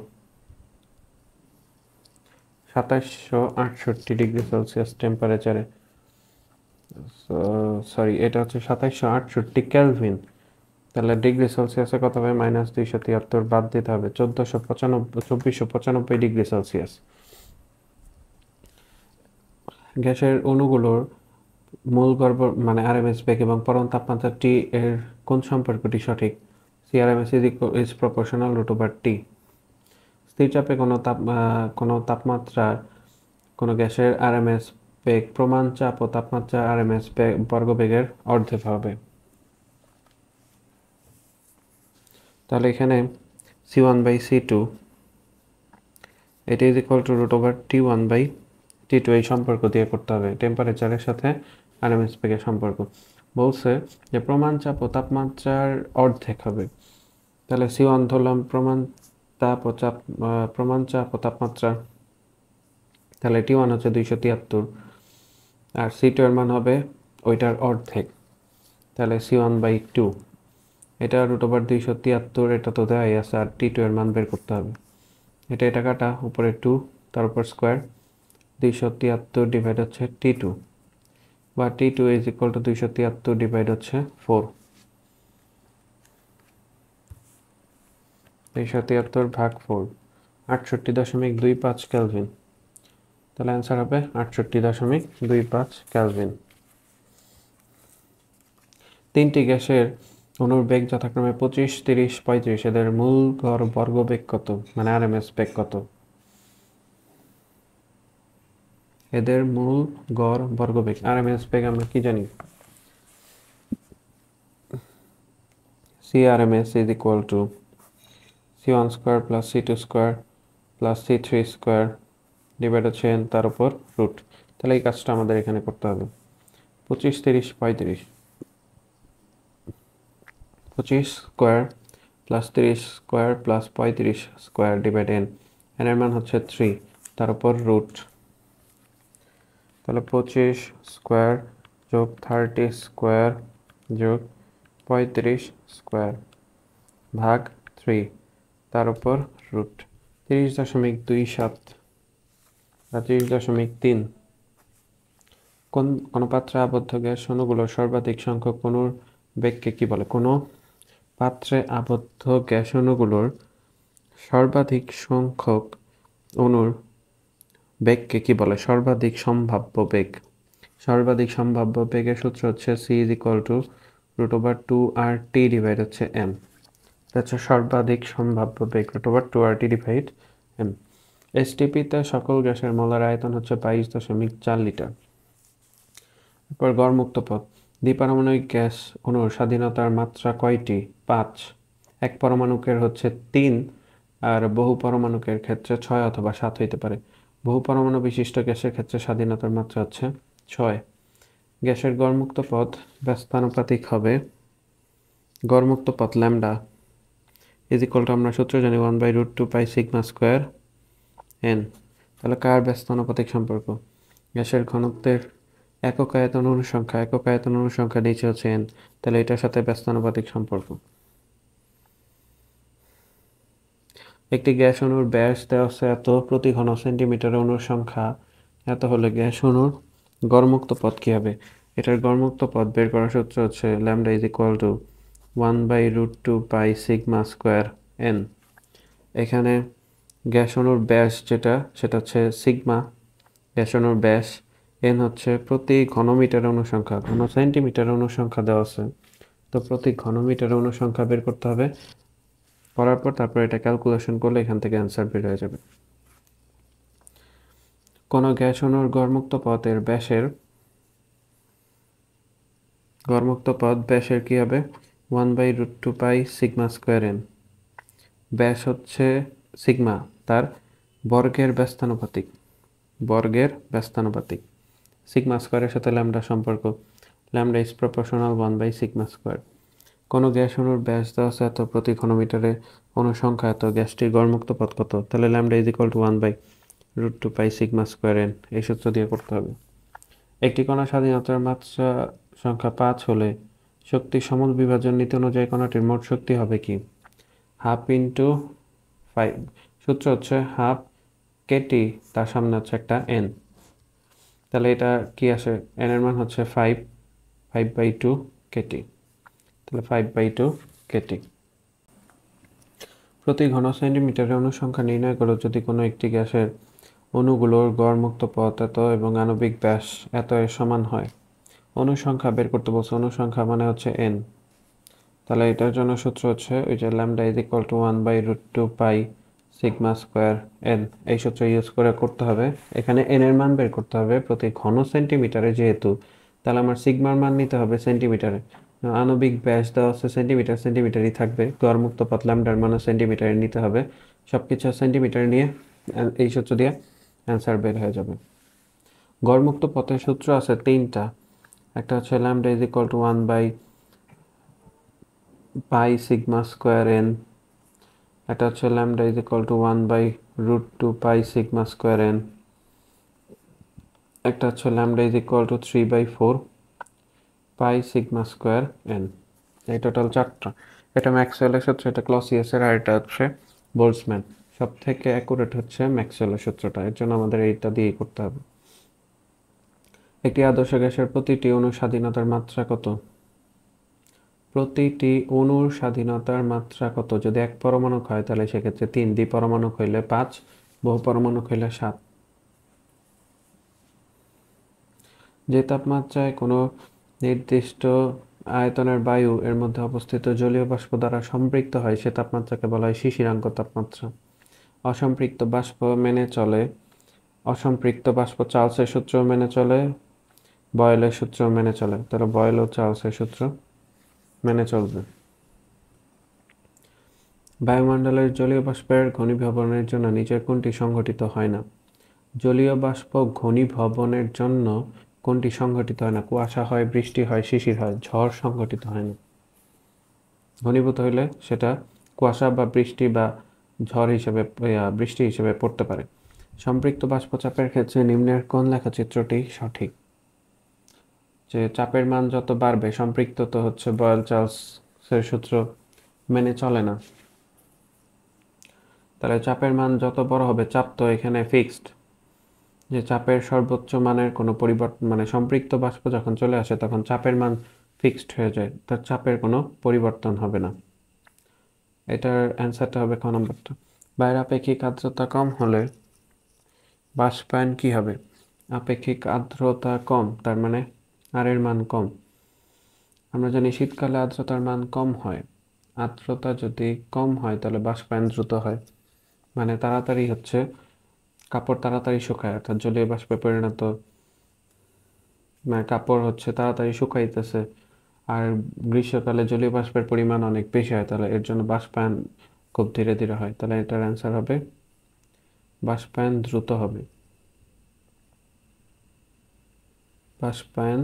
2768 ডিগ্রি সেলসিয়াস টেম্পারেচারে, সরি এটা হচ্ছে 2768 কেলভিন। তাহলে ডিগ্রি সেলসিয়াসে কত হবে? -273, বাদ দিতে হবে 2495 ডিগ্রি সেলসিয়াস। গ্যাসের অণুগুলোর মূল গড় মানে আরএমএস বেগ এবং পরম তাপমাত্রা টি এর কোন সম্পর্কটি সঠিক? CRMS is proportional √T। স্থির চাপে কোনো তাপমাত্রার কোনো গ্যাসের আরএমএস বেগ প্রমাণ চাপ ও তাপমাত্রা আরএমএস বর্গবেগের অর্ধেক হবে। তাহলে এখানে C1/C2 এটা ইজ ইকুয়াল টু √T1/T2, এই সম্পর্ক দিয়ে করতে হবে, টেম্পারেচারের সাথে আরএমএস বেগের সম্পর্ক। বলছে যে প্রমাণ চাপ ও তাপমাত্রার অর্ধেক হবে, তাহলে C1 ধরলাম প্রমাণ চাপ ও তাপমাত্রা, তাহলে T1 হচ্ছে 273 আর C2 এর মান হবে ওইটার অর্ধেক, তাহলে C1/2। এটা √273, এটা তো দেওয়াই আছে, আর T2 এর মান বের করতে হবে। এটা কাটা, উপরে 2 তার উপর স্কোয়ার, 273 ডিভাইড হচ্ছে T2, বা T2 is equal two 273 divide হচ্ছে 4, 273 ভাগ 4, 68.25 কেলভিন। তাহলে অ্যান্সার হবে 68.25 কেলভিন। তিনটি গ্যাসের অণুর বেগ যথাক্রমে 25, 30, 35, এদের মূল গড় বর্গবেগ কত, মানে আরএমএস বেগ কত? এদের মূল গড় বর্গবেগ আরএমএস বেগ আমরা কি জানি? CRMS is equal to C1 square plus C2 square plus C3 square divide হচ্ছে n তার উপর রুট। তাহলে এই কাজটা আমাদের এখানে করতে হবে। 25, 30, 35, 25 square plus 30 square plus 35 square divide n, n এর মান হচ্ছে 3 তার উপর রুট। তাহলে 25 স্কোয়ার যোগ 30 স্কোয়ার যোগ 35 স্কোয়ার ভাগ 3 তার উপর রুট 30.27 বা 30.3। কোন পাত্রে আবদ্ধ গ্যাস অণুগুলোর সর্বাধিক সংখ্যক অণুর বেগকে কি বলে? কোনো পাত্রে আবদ্ধ গ্যাস অণুগুলোর সর্বাধিক সংখ্যক অণুর বেগকে কি বলে? সর্বাধিক সম্ভাব্য বেগ। সর্বাধিক সম্ভাব্য বেগের সূত্র হচ্ছে C is equal to √2RT divide হচ্ছে m। এটা হচ্ছে সর্বাধিক সম্ভাব্য বেগ, √2RT ডিভাইড m। এসটিপিতে সকল গ্যাসের মোলার আয়তন হচ্ছে 22.4 লিটার। এরপর গড়মুক্ত পথ। দ্বিপারমাণবিক গ্যাস অণুর স্বাধীনতার মাত্রা কয়টি? 5। এক পরমাণুকের হচ্ছে 3, আর বহু পরমাণুকের ক্ষেত্রে 6 অথবা 7 হইতে পারে। বহু পরমাণু বিশিষ্ট গ্যাসের ক্ষেত্রে স্বাধীনতার মাত্রা হচ্ছে 6। গ্যাসের গড়মুক্ত পথ ব্যস্তানুপাতিক হবে, গড়মুক্ত পথ ল্যামডা ইজ ইকুয়াল টু, আমরা সূত্র জানি 1/√2 পাই সিগমা স্কোয়ার n। তাহলে কার ব্যস্তানুপাতিক সম্পর্ক? গ্যাসের ঘনত্বের একক আয়তন অনুসংখ্যা নিচে হচ্ছে n, তাহলে এটার সাথে ব্যস্তানুপাতিক সম্পর্ক। একটি গ্যাস অণুর ব্যাস দেওয়া আছে এত, প্রতি ঘন সেন্টিমিটার অণুর সংখ্যা এত হলে গ্যাস অণুর গড়মুক্ত পথ কি হবে? এটার গড়মুক্ত পথ বের করার সূত্র হচ্ছে lambda is equal two 1/√2 pi sigma square n। এখানে গ্যাস অণুর ব্যাস সেটা হচ্ছে সিগমা, গ্যাস অণুর ব্যাস, n হচ্ছে প্রতি ঘনমিটার অনুসংখ্যা, ঘন সেন্টিমিটার অনুসংখ্যা দেওয়া আছে, তো প্রতি ঘনমিটার অনুসংখ্যা বের করতে হবে। করার পর তারপর এটা ক্যালকুলেশন করলে এখান থেকে অ্যান্সার বের হয়ে যাবে। কোনো গ্যাস অণুর গড়মুক্ত ব্যাসের কি হবে? 1/√2 পাই সিগমা স্কোয়ার n। ব্যাস হচ্ছে সিগমা, তার বর্গের ব্যস্তানুপাতিক, সিগমা স্কোয়ারের সাথে ল্যামডা সম্পর্ক। Lambda is proportional 1/σ²। কোনো গ্যাস অণুর ব্যাস দেওয়া আছে এত, প্রতি ঘনমিটারে অণুর সংখ্যা এত, গ্যাসটির গড়মুক্ত পথ কত, তাহলে lambda is equal two 1/√2πσ²n এই সূত্র দিয়ে করতে হবে। একটি কণা স্বাধীনতার মাত্রা সংখ্যা 5 হলে শক্তির সমল বিভাজন নীতি অনুযায়ী কণাটির মোট শক্তি হবে কি? 1/2 × 5। সূত্র হচ্ছে হাফ কেটি, তার সামনে হচ্ছে একটা এন, তাহলে এটা কি আসে, এন এর মান হচ্ছে 5/2 কেটি, তাহলে 5/2 কেটি। প্রতি ঘন সেন্টিমিটারে অণুর সংখ্যা নির্ণয় করো যদি কোনো একটি গ্যাসের অণুগুলোর গড় মুক্ত পথ এত এবং আণবিক ব্যাস এত এর সমান হয়। অণুর সংখ্যা বের করতে বলছে, অণুর সংখ্যা মানে হচ্ছে এন, তাহলে এটার জন্য সূত্র হচ্ছে ওই যে lambda is equal two 1/√2πσ²n এই সূত্র ইউজ করে করতে হবে। এখানে এন এর মান বের করতে হবে প্রতি ঘন সেন্টিমিটারে, যেহেতু তাহলে আমার সিগমার মান নিতে হবে সেন্টিমিটারে। আণবিক ব্যাস দেওয়া আছে সেন্টিমিটার, সেন্টিমিটারই থাকবে, গড়মুক্ত পথ ল্যামডার মানে সেন্টিমিটারে নিতে হবে, সব কিছু সেন্টিমিটার নিয়ে এই সূত্র দিয়ে অ্যান্সার বের হয়ে যাবে। গড়মুক্ত পথের সূত্র আছে তিনটা, একটা হচ্ছে lambda is equal two 1/πσ²n, এটা হচ্ছে lambda is equal two 1/√2πσ²n, একটা হচ্ছে lambda is equal two 3/4πσ²n। এই টোটাল চারটা। এটা ম্যাক্সওয়েলের সূত্র, এটা ক্লসিয়াসের, আর এটা হচ্ছে বোল্টজম্যান। সব থেকে অ্যাকুরেট হচ্ছে ম্যাক্সওয়েলের সূত্রটা, এর জন্য আমাদের এইটা দিয়েই করতে হবে। একটি আদর্শ গ্যাসের প্রতিটি অণুর স্বাধীনতার মাত্রা কত? প্রতিটি অণুর স্বাধীনতার মাত্রা কত? যদি এক পরমাণুক হয় তাহলে সেক্ষেত্রে 3, দ্বিপরমাণুক হইলে 5, বহুপরমাণুক হইলে 7। যে তাপমাত্রায় কোনো নির্দিষ্ট আয়তনের বায়ু এর মধ্যে অবস্থিত জলীয় বাষ্প দ্বারা সম্পৃক্ত হয় সে তাপমাত্রাকে বলা হয় শিশিরাঙ্ক তাপমাত্রা। অসম্পৃক্ত বাষ্প মেনে চলে, অসম্পৃক্ত বাষ্প চার্লসের সূত্র মেনে চলে, বয়েলের সূত্র মেনে চলে, তাহলে বয়েল ও চার্লসের সূত্র মেনে চলবে। বায়ুমণ্ডলের জলীয় বাষ্পের ঘনীভবনের জন্য নিচের কোনটি সংঘটিত হয় না? জলীয় বাষ্প ঘনীভবনের জন্য কোনটি সংঘটিত হয় না? কুয়াশা হয়, বৃষ্টি হয়, শিশির হয়, ঝড় সংঘটিত হয় না। ঘনীভূত হইলে সেটা কুয়াশা বা বৃষ্টি বা ঝড় হিসেবে, বৃষ্টি হিসেবে পড়তে পারে। সম্পৃক্ত বাষ্পচাপের ক্ষেত্রে নিম্নের কোন লেখচিত্রটি সঠিক? যে চাপের মান যত বাড়বে, সম্পৃক্ত তো হচ্ছে বয়েল চার্লসের সূত্র মেনে চলে না, তাহলে চাপের মান যত বড় হবে, চাপ তো এখানে ফিক্সড, যে চাপের সর্বোচ্চ মানের কোনো পরিবর্তন, মানে সম্পৃক্ত বাষ্প যখন চলে আসে তখন চাপের মান ফিক্সড হয়ে যায়, তার চাপের কোনো পরিবর্তন হবে না। এটার অ্যান্সারটা হবে ক নম্বরটা। বাইরের আপেক্ষিক আর্দ্রতা কম হলে বাষ্পায়ন কি হবে? আপেক্ষিক আর্দ্রতা কম, তার মানে আর এর মান কম। আমরা জানি শীতকালে আর্দ্রতার মান কম হয়, আর্দ্রতা যদি কম হয় তাহলে বাষ্পায়ন দ্রুত হয়, মানে তাড়াতাড়ি হচ্ছে কাপড় তাড়াতাড়ি শুকায়, অর্থাৎ জলীয় বাষ্পে পরিণত, মানে কাপড় হচ্ছে তাড়াতাড়ি শুকাইতেছে। আর গ্রীষ্মকালে জলীয় বাষ্পের পরিমাণ অনেক বেশি হয়, তাহলে এর জন্য বাষ্পায়ন খুব ধীরে ধীরে হয়, তাহলে এটার অ্যান্সার হবে বাষ্পায়ন দ্রুত হবে। বাষ্পায়ন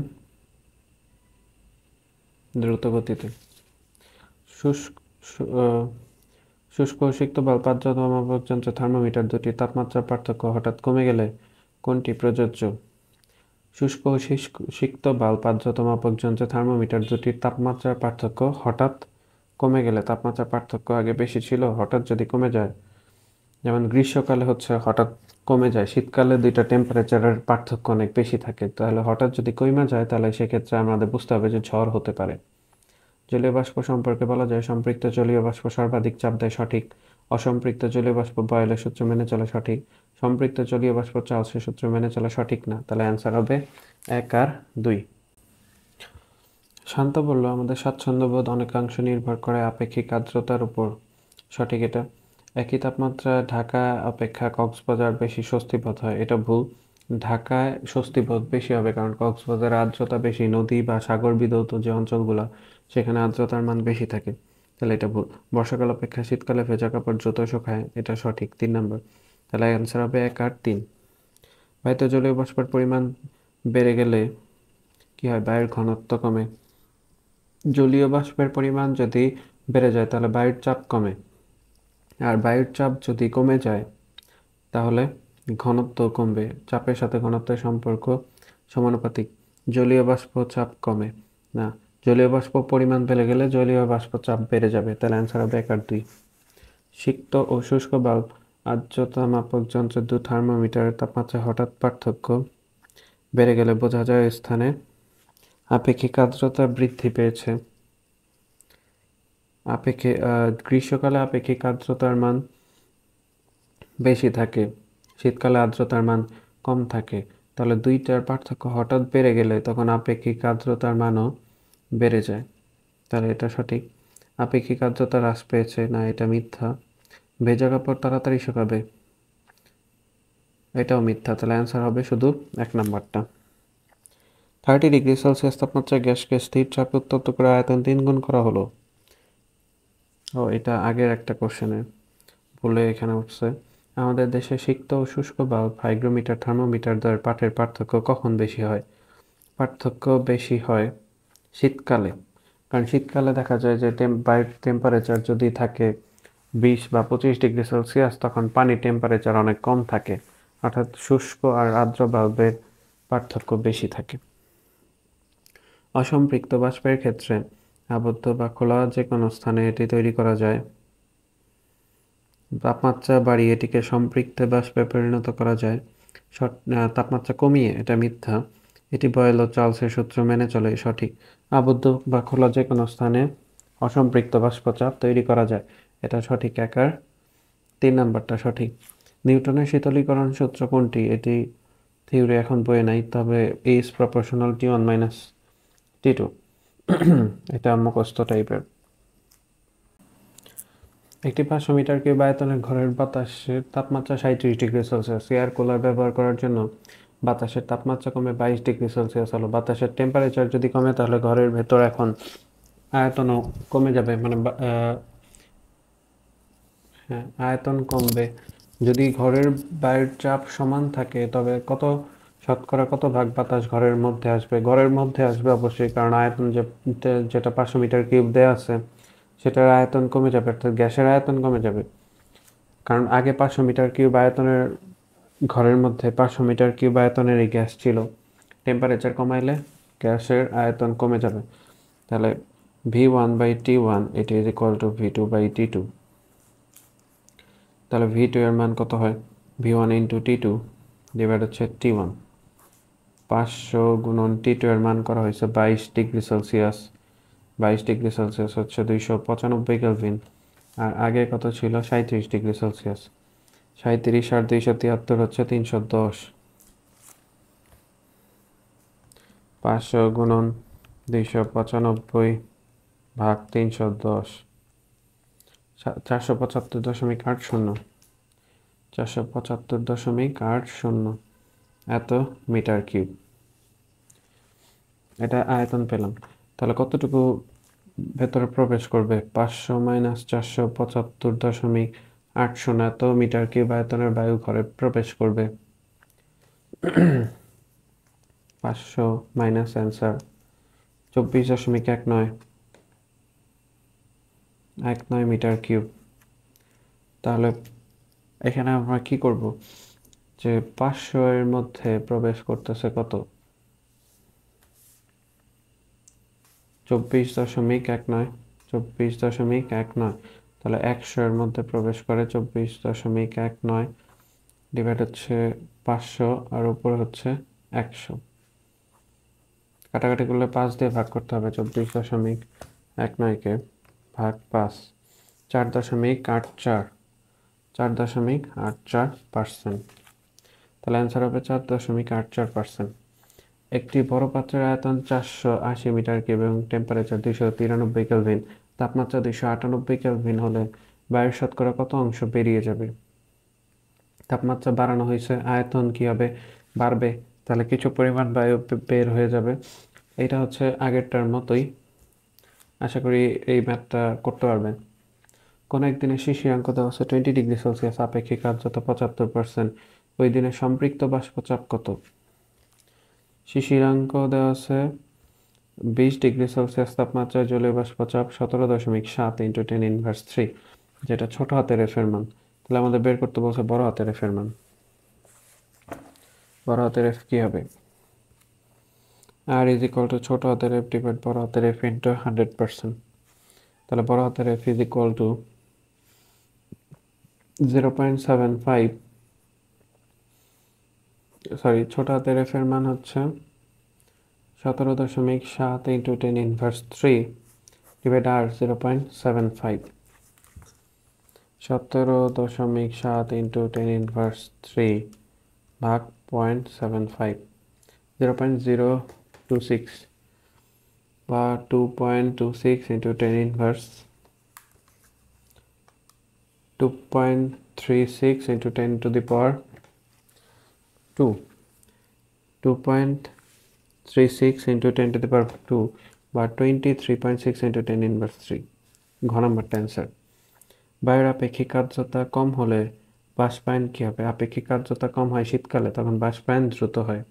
দ্রুত গতিতে। শুষ্ক শুষ্ক ও সিক্ত বাল্ব আর্দ্রতা মাপক যন্ত্র থার্মোমিটার দুটি তাপমাত্রার পার্থক্য হঠাৎ কমে গেলে কোনটি প্রযোজ্য? শুষ্ক ও সিক্ত বাল্ব আর্দ্রতা মাপক যন্ত্রে থার্মোমিটার দুটির তাপমাত্রার পার্থক্য হঠাৎ কমে গেলে, তাপমাত্রার পার্থক্য আগে বেশি ছিল, হঠাৎ যদি কমে যায়, যেমন গ্রীষ্মকালে হচ্ছে হঠাৎ কমে যায়, শীতকালে দুইটা টেম্পারেচারের পার্থক্য অনেক বেশি থাকে, তাহলে হঠাৎ যদি কমে যায় তাহলে সেক্ষেত্রে আমাদের বুঝতে হবে যে ঝড় হতে পারে। জলীয় বাষ্প সম্পর্কে বলা যায় সম্পৃক্ত জলীয় বাষ্প সর্বাধিক চাপ দেয়, সঠিক। অসম্পৃক্ত জলীয় বাষ্প বয়েলের সূত্র মেনে চলে, সঠিক। সম্পৃক্ত জলীয় বাষ্প চার্লসের সূত্র মেনে চলে, সঠিক না, তাহলে অ্যান্সার হবে 1 আর 2। শান্ত বলল আমাদের স্বাচ্ছন্দ্যবোধ অনেকাংশ নির্ভর করে আপেক্ষিক আর্দ্রতার উপর, সঠিক এটা। একই তাপমাত্রায় ঢাকা অপেক্ষা কক্সবাজার বেশি স্বস্তিবোধ হয়, এটা ভুল। ঢাকায় স্বস্তিবোধ বেশি হবে কারণ কক্সবাজারে আর্দ্রতা বেশি, নদী বা সাগর বিধৌত যে অঞ্চলগুলো সেখানে আর্দ্রতার মান বেশি থাকে, তাহলে এটা ভুল। বর্ষাকাল অপেক্ষা শীতকালে ভেজা কাপড় দ্রুত শুকায়, এটা সঠিক, 3 নম্বর, তাহলে অ্যান্সার হবে 1 আর 3। বায়ুতে জলীয় বাষ্পের পরিমাণ বেড়ে গেলে কি হয়, বায়ুর ঘনত্ব কমে। জলীয় বাষ্পের পরিমাণ যদি বেড়ে যায় তাহলে বায়ুর চাপ কমে, আর বায়ুর চাপ যদি কমে যায় তাহলে ঘনত্ব কমবে। চাপের সাথে ঘনত্বের সম্পর্ক সমানুপাতিক। জলীয় বাষ্প চাপ কমে না, জলীয় বাষ্প পরিমাণ বেড়ে গেলে জলীয় বাষ্প চাপ বেড়ে যাবে। তাহলে অ্যান্সার হবে 1 আর 2। সিক্ত ও শুষ্ক বাল্ব আর্দ্রতা মাপক যন্ত্রের 2 থার্মোমিটারের তাপমাত্রা হঠাৎ পার্থক্য বেড়ে গেলে বোঝা যায় স্থানে আপেক্ষিক আর্দ্রতা বৃদ্ধি পেয়েছে। গ্রীষ্মকালে আপেক্ষিক আর্দ্রতার মান বেশি থাকে, শীতকালে আর্দ্রতার মান কম থাকে। তাহলে দুইটার পার্থক্য হঠাৎ বেড়ে গেলে তখন আপেক্ষিক আর্দ্রতার মানও বেড়ে যায়। তাহলে এটা সঠিক। আপেক্ষিক আর্দ্রতা হ্রাস পেয়েছে না, এটা মিথ্যা। ভেজা কাপড় তাড়াতাড়ি শুকাবে, এটাও মিথ্যা। তাহলে অ্যান্সার হবে শুধু 1 নাম্বারটা। 30 ডিগ্রি সেলসিয়াস তাপমাত্রায় গ্যাসকে স্থির চাপে উত্তপ্ত করে আয়তন 3 গুণ করা হলো। এটা আগের একটা কোশ্চেনে বলে এখানে উঠছে। আমাদের দেশে সিক্ত ও শুষ্ক বাল্ব, হাইগ্রোমিটার, থার্মোমিটার দ্বয়ের পাঠের পার্থক্য কখন বেশি হয়? পার্থক্য বেশি হয় শীতকালে। কারণ শীতকালে দেখা যায় যে বায়ুর টেম্পারেচার যদি থাকে 20 বা 25 ডিগ্রি সেলসিয়াস, তখন পানির টেম্পারেচার অনেক কম থাকে, অর্থাৎ শুষ্ক আর আর্দ্র বাল্বের পার্থক্য বেশি থাকে। অসম্পৃক্ত বাষ্পের ক্ষেত্রে আবদ্ধ বা খোলা যে কোনো স্থানে এটি তৈরি করা যায়। তাপমাত্রা বাড়িয়ে এটিকে সম্পৃক্ত বাষ্পে পরিণত করা যায়। তাপমাত্রা কমিয়ে, এটা মিথ্যা। এটি বয়েল ও চার্লসের সূত্র মেনে চলে, সঠিক। আবদ্ধ বা খোলা যে কোনো স্থানে অসম্পৃক্ত বাষ্পচাপ তৈরি করা যায়, এটা সঠিক। 1 আর 3 নাম্বারটা সঠিক। নিউটনের শীতলীকরণ সূত্র কোনটি? এটি থিওরি এখন বইয়ে নাই, তবে E is proportional T1 minus T2। এটা মুখস্থ টাইপের। একটি 500 মিটার কিউব আয়তনের ঘরের বাতাসের তাপমাত্রা 37 ডিগ্রি সেলসিয়াস। এয়ার কুলার ব্যবহার করার জন্য বাতাসের তাপমাত্রা কমে 22 ডিগ্রি সেলসিয়াস হলো। বাতাসের টেম্পারেচার যদি কমে তাহলে ঘরের ভেতর এখন আয়তনও কমে যাবে, মানে হ্যাঁ, আয়তন কমবে। যদি ঘরের বায়ুর চাপ সমান থাকে তবে শতকরা কত ভাগ বাতাস ঘরের মধ্যে আসবে? ঘরের মধ্যে আসবে অবশ্যই, কারণ আয়তন যেটা 500 মিটার কিউব দেওয়া আছে সেটার আয়তন কমে যাবে, অর্থাৎ গ্যাসের আয়তন কমে যাবে। কারণ আগে 500 মিটার কিউব আয়তনের ঘরের মধ্যে 500 মিটার কিউব আয়তনের এই গ্যাস ছিল, টেম্পারেচার কমাইলে গ্যাসের আয়তন কমে যাবে। তাহলে V1/T1 it is equal to V2/T2। তাহলে V2 এর মান কত হয়? V1 into T2 ডিভাইড হচ্ছে T1। 500 গুণন T2 এর মান করা হয়েছে 22 ডিগ্রি সেলসিয়াস। 22 ডিগ্রি সেলসিয়াস হচ্ছে 295 কেলভিন, আর আগে কত ছিল? 37 ডিগ্রি সেলসিয়াস। 37 আর 273 হচ্ছে 310। 500 গুণন 295 ভাগ 310, 475.80, 475.80 এত মিটার কিউব। এটা আয়তন পেলাম। তাহলে কতটুকু ভেতরে প্রবেশ করবে? 500 মাইনাস 475.80 এত মিটার কিউব আয়তনের বায়ু ঘরে প্রবেশ করবে। 500 মাইনাস অ্যান্সার 24.19 মিটার কিউব। তাহলে এখানে আমরা কি করব, যে 500 এর মধ্যে প্রবেশ করতেছে কত? 24.19। তাহলে 100 এর মধ্যে প্রবেশ করে 24.19 ডিভাইড হচ্ছে 500 আর উপরে হচ্ছে 100। কাটাকাটি করলে 5 দিয়ে ভাগ করতে হবে। 24.19কে ভাগ 5, 4.84, 4.84%। তাহলে অ্যান্সার হবে 4.84%। একটি বড় পাত্রের আয়তন 480 মিটার কিউব এবং টেম্পারেচার 293 কেলভিন, তাপমাত্রা 298 কেলভিন হলে বায়ুর শতকরা কত অংশ বেরিয়ে যাবে? তাপমাত্রা বাড়ানো হয়েছে, আয়তন কি হবে? বাড়বে। তাহলে কিছু পরিমাণ বায়ু বের হয়ে যাবে। এটা হচ্ছে আগেরটার মতোই। আশা করি এই ম্যাথটা করতে পারবেন। কোনো একদিনে শিশিরাঙ্ক দেওয়া আছে 20 ডিগ্রি সেলসিয়াস, আপেক্ষিক আর্দ্রতা 75%। ওই দিনে সম্পৃক্ত বাষ্পচাপ কত? শিশিরাঙ্ক দেওয়া আছে 20 ডিগ্রি সেলসিয়াস তাপমাত্রায় জলীয় বাষ্প চাপ 17.7 ইন্টু 10⁻³ যেটা ছোট হাতের এফ এর মান। তাহলে আমাদের বের করতে বলছে বড় হাতের এফ এর মান। বড় হাতের এফ কি হবে? আর ইজ ইকুয়াল টু ছোট হাতের এফ ডিভাইড বড় হাতের এফ ইন্টু 100%। তাহলে বড় হাতের F is equal two 0.75, sorry, ছোট হাতের এফ এর মান হচ্ছে 17.7 ইন্টু 10⁻³ ডিভাইড আর 0.75। 17.7 ইন্টু 10⁻³ ভাগ 0.75, 0.026 বা 2.26 ইন্টু 2.36 ইন্টু 10⁻², 2.36 ইন্টু 10⁻² বা 23.6 ইন্টু 10⁻³ ঘ নম্বরটা অ্যান্সার। বায়ুর আপেক্ষিক আর্দ্রতা কম হলে বাষ্পায়ন কি হবে? আপেক্ষিক আর্দ্রতা কম হয় শীতকালে, তখন বাষ্পায়ন দ্রুত হয়,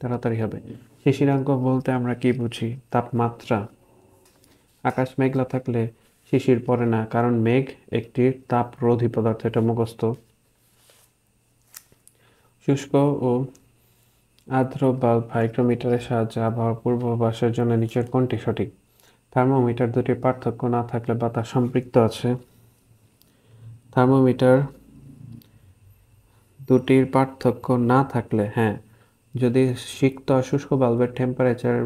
তাড়াতাড়ি হবে। শিশিরাঙ্ক বলতে আমরা কি বুঝি? তাপমাত্রা। আকাশ মেঘলা থাকলে শিশির পড়ে না, কারণ মেঘ একটি তাপরোধী পদার্থ, এটা মুখস্থ। শুষ্ক ও আর্দ্র বাল্ব হাইগ্রোমিটারের সাহায্যে আবহাওয়ার পূর্বাভাসের জন্য নিচের কোনটি সঠিক? থার্মোমিটার দুটির পার্থক্য না থাকলে বাতাস সম্পৃক্ত আছে। থার্মোমিটার দুটির পার্থক্য না থাকলে, হ্যাঁ, যদি সিক্ত আর শুষ্ক বাল্বের টেম্পারেচার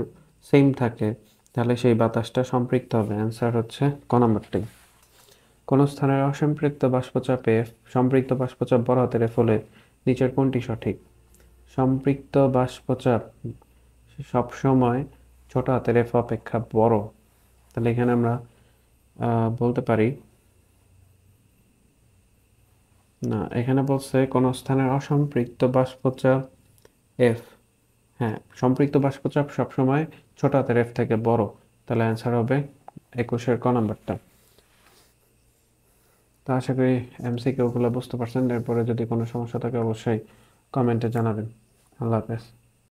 সেম থাকে তাহলে সেই বাতাসটা সম্পৃক্ত হবে। অ্যান্সার হচ্ছে ক নম্বরটাই। কোন স্থানের অসম্পৃক্ত বাষ্পচাপে সম্পৃক্ত বাষ্পচাপ বড় হাতের এফ হলে নিচের কোনটি সঠিক? সম্পৃক্ত বাষ্পচাপ সবসময় ছোট হাতের এফ অপেক্ষা বড়। তাহলে এখানে আমরা বলতে পারি না, এখানে বলছে কোন স্থানের অসম্পৃক্ত বাষ্পচাপ এফ, হ্যাঁ, সম্পৃক্ত বাষ্পচাপ সবসময় ছোট হাতের এফ থেকে বড়। তাহলে অ্যান্সার হবে 21-এর ক নম্বরটা। তো আশা করি এমসিকিউ গুলো বুঝতে পারছেন। এরপরে যদি কোনো সমস্যা থাকে অবশ্যই কমেন্টে জানাবেন। আল্লাহ হাফেজ।